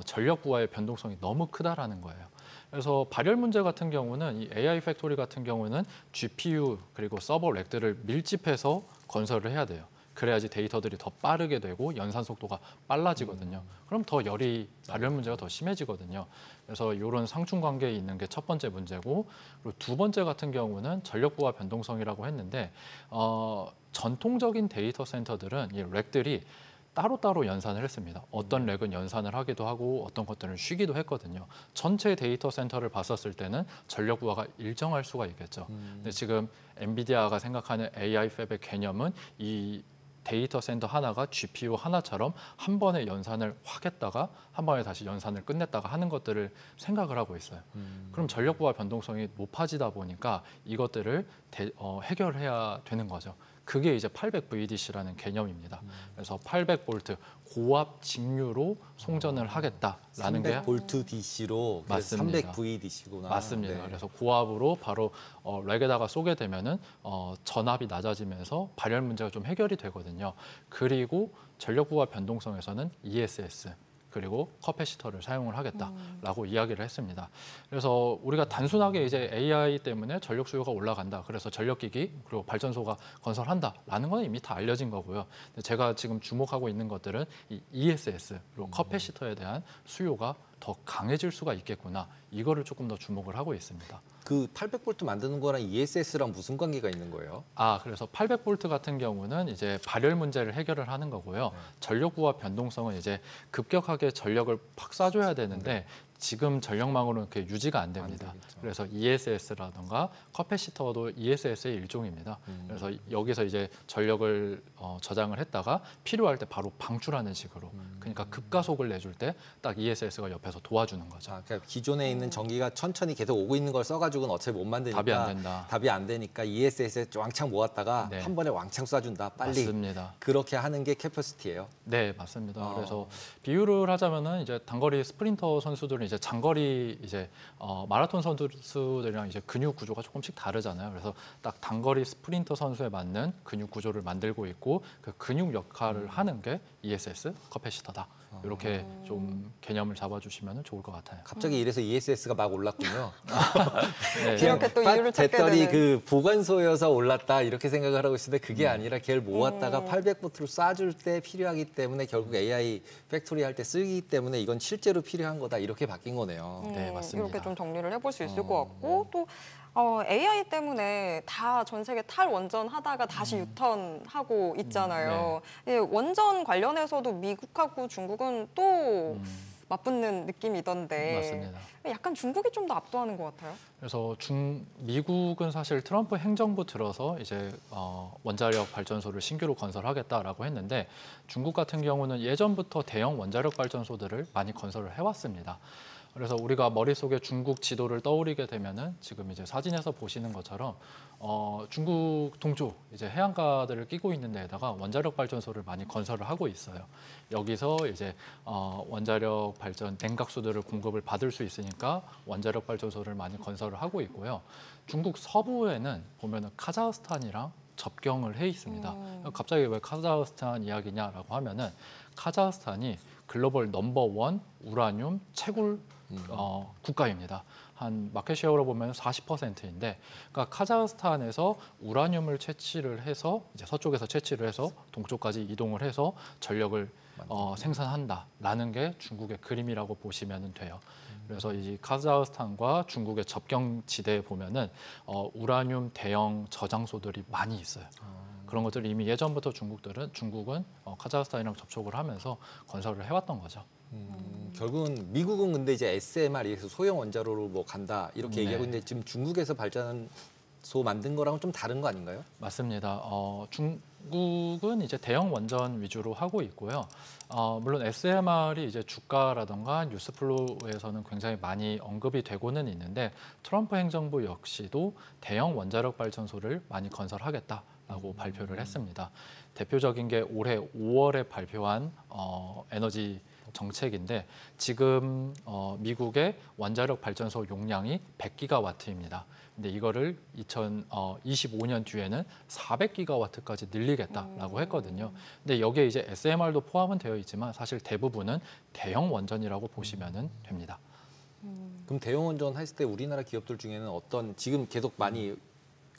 전력 부하의 변동성이 너무 크다라는 거예요. 그래서 발열 문제 같은 경우는 이 AI 팩토리 같은 경우는 GPU 그리고 서버 렉들을 밀집해서 건설을 해야 돼요. 그래야지 데이터들이 더 빠르게 되고 연산 속도가 빨라지거든요. 그럼 더 발열 문제가 더 심해지거든요. 그래서 이런 상충 관계에 있는 게 첫 번째 문제고, 그리고 두 번째 같은 경우는 전력 부하 변동성이라고 했는데 전통적인 데이터 센터들은 이 렉들이 따로따로 연산을 했습니다. 어떤 렉은 연산을 하기도 하고 어떤 것들은 쉬기도 했거든요. 전체 데이터 센터를 봤었을 때는 전력 부하가 일정할 수가 있겠죠. 근데 지금 엔비디아가 생각하는 AI 팹의 개념은 이 데이터 센터 하나가 GPU 하나처럼 한 번에 연산을 확 했다가 한 번에 다시 연산을 끝냈다가 하는 것들을 생각을 하고 있어요. 그럼 전력부하 변동성이 높아지다 보니까 이것들을 해결해야 되는 거죠. 그게 이제 800VDC라는 개념입니다. 그래서 800V 고압 직류로 송전을 하겠다라는 게 300V DC로 맞습니다. 300VDC구나. 맞습니다. 네. 그래서 고압으로 바로 렉에다가 쏘게 되면은 전압이 낮아지면서 발열 문제가 좀 해결이 되거든요. 그리고 전력부하 변동성에서는 ESS 그리고 커패시터를 사용을 하겠다라고 이야기를 했습니다. 그래서 우리가 단순하게 이제 AI 때문에 전력 수요가 올라간다. 그래서 전력기기 그리고 발전소가 건설한다라는 건 이미 다 알려진 거고요. 근데 제가 지금 주목하고 있는 것들은 이 ESS 그리고 커패시터에 대한 수요가 더 강해질 수가 있겠구나. 이거를 조금 더 주목을 하고 있습니다. 그 800V 만드는 거랑 ESS랑 무슨 관계가 있는 거예요? 그래서 800V 같은 경우는 이제 발열 문제를 해결을 하는 거고요. 전력부하 변동성은 이제 급격하게 전력을 팍 쏴줘야 되는데 지금 전력망으로는 그게 유지가 안 됩니다. 그래서 ESS라든가 커패시터도 ESS의 일종입니다. 그래서 여기서 이제 전력을 저장을 했다가 필요할 때 바로 방출하는 식으로. 그러니까 급가속을 내줄 때 딱 ESS가 옆에서 도와주는 거죠. 그러니까 기존에 있는 전기가 천천히 계속 오고 있는 걸 써가지고는 어차피 못 만드니까 답이 안 된다. 답이 안 되니까 ESS에 왕창 모았다가 네. 한 번에 왕창 쏴준다. 빨리. 맞습니다. 그렇게 하는 게 캐퍼시티예요. 네, 맞습니다. 그래서 비유를 하자면은 이제 단거리 스프린터 선수들은 이제 장거리 이제 마라톤 선수들이랑 이제 근육 구조가 조금씩 다르잖아요. 그래서 딱 단거리 스프린터 선수에 맞는 근육 구조를 만들고 있고 그 근육 역할을 하는 게 ESS 커패시터다. 이렇게 좀 개념을 잡아주시면 좋을 것 같아요. 갑자기 이래서 ESS가 막 올랐군요. 네. 이렇게 또 이유를 찾게 배터리 되는. 그 보관소여서 올랐다 이렇게 생각을 하고 있는데 그게 아니라 걔를 모았다가 800V로 쏴줄 때 필요하기 때문에 결국 AI 팩토리 할 때 쓰기 때문에 이건 실제로 필요한 거다 이렇게 바뀐 거네요. 네, 맞습니다. 이렇게 좀 정리를 해볼 수 있을 것 같고 또 AI 때문에 다 전 세계 탈원전 하다가 다시 유턴하고 있잖아요. 예, 원전 관련해서도 미국하고 중국은 또 맞붙는 느낌이던데 맞습니다. 약간 중국이 좀 더 압도하는 것 같아요. 그래서 미국은 사실 트럼프 행정부 들어서 이제 원자력 발전소를 신규로 건설하겠다라고 했는데 중국 같은 경우는 예전부터 대형 원자력 발전소들을 많이 건설을 해왔습니다. 그래서 우리가 머릿속에 중국 지도를 떠올리게 되면은 지금 이제 사진에서 보시는 것처럼 중국 동쪽 이제 해안가들을 끼고 있는 데에다가 원자력 발전소를 많이 건설을 하고 있어요. 여기서 이제 원자력 발전 냉각수들을 공급을 받을 수 있으니까 원자력 발전소를 많이 건설을 하고 있고요. 중국 서부에는 보면은 카자흐스탄이랑 접경을 해 있습니다. 갑자기 왜 카자흐스탄 이야기냐라고 하면은 카자흐스탄이 글로벌 넘버1 우라늄 채굴 국가입니다. 한 마켓쉐어로 보면 40%인데, 그러니까 카자흐스탄에서 우라늄을 채취를 해서 이제 서쪽에서 채취를 해서 동쪽까지 이동을 해서 전력을 생산한다라는 게 중국의 그림이라고 보시면 돼요. 그래서 이 카자흐스탄과 중국의 접경 지대에 보면은 우라늄 대형 저장소들이 많이 있어요. 그런 것들을 이미 예전부터 중국은 카자흐스탄이랑 접촉을 하면서 건설을 해왔던 거죠. 결국은 미국은 근데 이제 SMR에서 소형 원자로로 뭐 간다 이렇게 얘기하고 있는데 지금 중국에서 발전소 만든 거랑은 좀 다른 거 아닌가요? 맞습니다. 중국은 이제 대형 원전 위주로 하고 있고요. 물론 SMR이 이제 주가라던가 뉴스플로우에서는 굉장히 많이 언급이 되고는 있는데 트럼프 행정부 역시도 대형 원자력 발전소를 많이 건설하겠다라고 발표를 했습니다. 대표적인 게 올해 5월에 발표한 에너지 정책인데 지금 미국의 원자력 발전소 용량이 100기가와트입니다. 근데 이거를 2025년 뒤에는 400기가와트까지 늘리겠다라고 했거든요. 근데 여기에 이제 SMR도 포함은 되어 있지만 사실 대부분은 대형 원전이라고 보시면 됩니다. 그럼 대형 원전 했을 때 우리나라 기업들 중에는 어떤 지금 계속 많이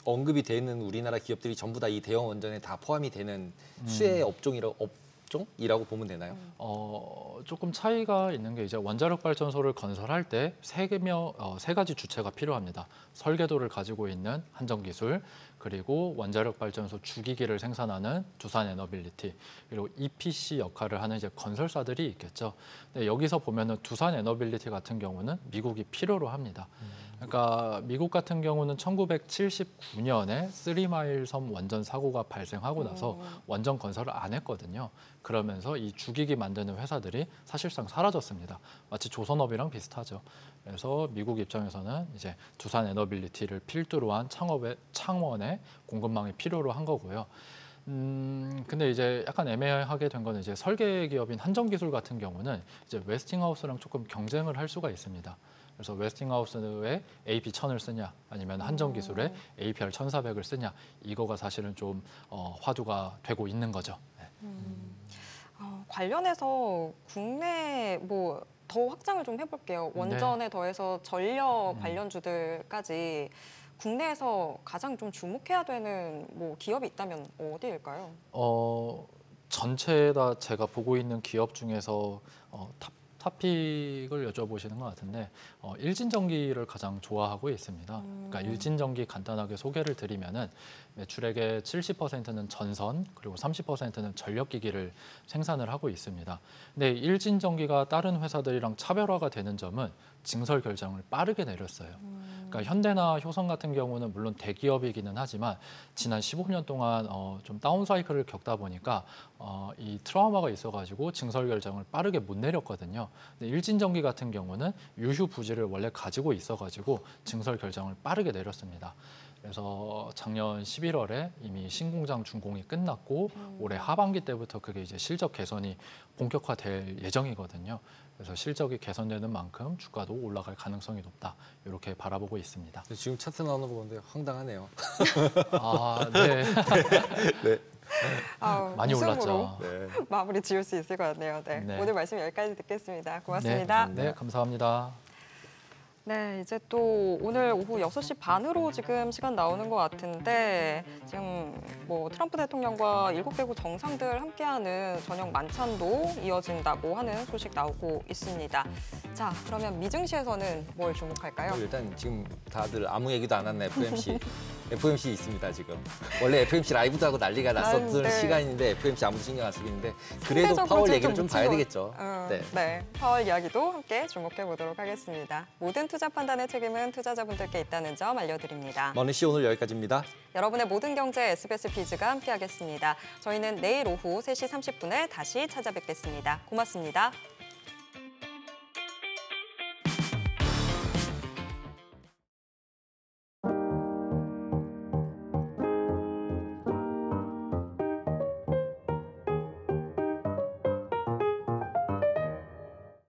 언급이 되는 우리나라 기업들이 전부 다 이 대형 원전에 다 포함이 되는 수혜 업종이라고 보면 되나요? 조금 차이가 있는 게 이제 원자력 발전소를 건설할 때 세 가지 주체가 필요합니다. 설계도를 가지고 있는 한정 기술, 그리고 원자력 발전소 주기기를 생산하는 두산에너빌리티, 그리고 EPC 역할을 하는 이제 건설사들이 있겠죠. 근데 여기서 보면은 두산에너빌리티 같은 경우는 미국이 필요로 합니다. 그러니까 미국 같은 경우는 1979년에 3마일 섬 원전 사고가 발생하고 나서 원전 건설을 안 했거든요. 그러면서 이 주기기 만드는 회사들이 사실상 사라졌습니다. 마치 조선업이랑 비슷하죠. 그래서 미국 입장에서는 이제 두산에너빌리티를 필두로 한 창원의 공급망이 필요로 한 거고요. 근데 이제 약간 애매하게 된 거는 이제 설계 기업인 한정기술 같은 경우는 이제 웨스팅하우스랑 조금 경쟁을 할 수가 있습니다. 그래서 웨스팅하우스에 AP1000을 쓰냐 아니면 한정기술에 APR 1400을 쓰냐 이거가 사실은 좀 화두가 되고 있는 거죠. 네. 관련해서 국내 뭐 더 확장을 좀 해볼게요. 원전에 더해서 전력 관련주들까지 국내에서 가장 좀 주목해야 되는 뭐 기업이 있다면 어디일까요? 전체 다 제가 보고 있는 기업 중에서 탑픽을 여쭤보시는 것 같은데 일진전기를 가장 좋아하고 있습니다. 그러니까 일진전기 간단하게 소개를 드리면은 매출액의 70%는 전선 그리고 30%는 전력기기를 생산을 하고 있습니다. 근데 일진전기가 다른 회사들이랑 차별화가 되는 점은 증설 결정을 빠르게 내렸어요. 그러니까 현대나 효성 같은 경우는 물론 대기업이기는 하지만 지난 15년 동안 좀 다운 사이클을 겪다 보니까 이 트라우마가 있어가지고 증설 결정을 빠르게 못 내렸거든요. 근데 일진전기 같은 경우는 유휴 부지를 원래 가지고 있어가지고 증설 결정을 빠르게 내렸습니다. 그래서 작년 11월에 이미 신공장 준공이 끝났고 올해 하반기 때부터 그게 이제 실적 개선이 본격화될 예정이거든요. 그래서 실적이 개선되는 만큼 주가도 올라갈 가능성이 높다. 이렇게 바라보고 있습니다. 지금 차트 나오는 거 보는데 황당하네요. 아, 네. 네. 많이 웃음으로 올랐죠. 네. 마무리 지을 수 있을 것 같네요. 네. 네. 오늘 말씀 여기까지 듣겠습니다. 고맙습니다. 네, 감사합니다. 네, 이제 또 오늘 오후 6시 반으로 지금 시간 나오는 것 같은데 지금 뭐 트럼프 대통령과 7개국 정상들 함께하는 저녁 만찬도 이어진다고 하는 소식 나오고 있습니다. 자, 그러면 미증시에서는 뭘 주목할까요? 일단 지금 다들 아무 얘기도 안 하는 FMC 있습니다 지금. 원래 FMC 라이브도 하고 난리가 났었던 네. 시간인데 FMC 아무도 신경 안 쓰고 있는데 그래도 상대적으로 파월 얘기를 좀 봐야 묻히고, 되겠죠. 네, 파월 이야기도 함께 주목해 보도록 하겠습니다. 모든 투자 판단의 책임은 투자자분들께 있다는 점 알려드립니다. 머니씨 오늘 여기까지입니다. 여러분의 모든 경제 SBS 퀴즈가 함께하겠습니다. 저희는 내일 오후 3시 30분에 다시 찾아뵙겠습니다. 고맙습니다.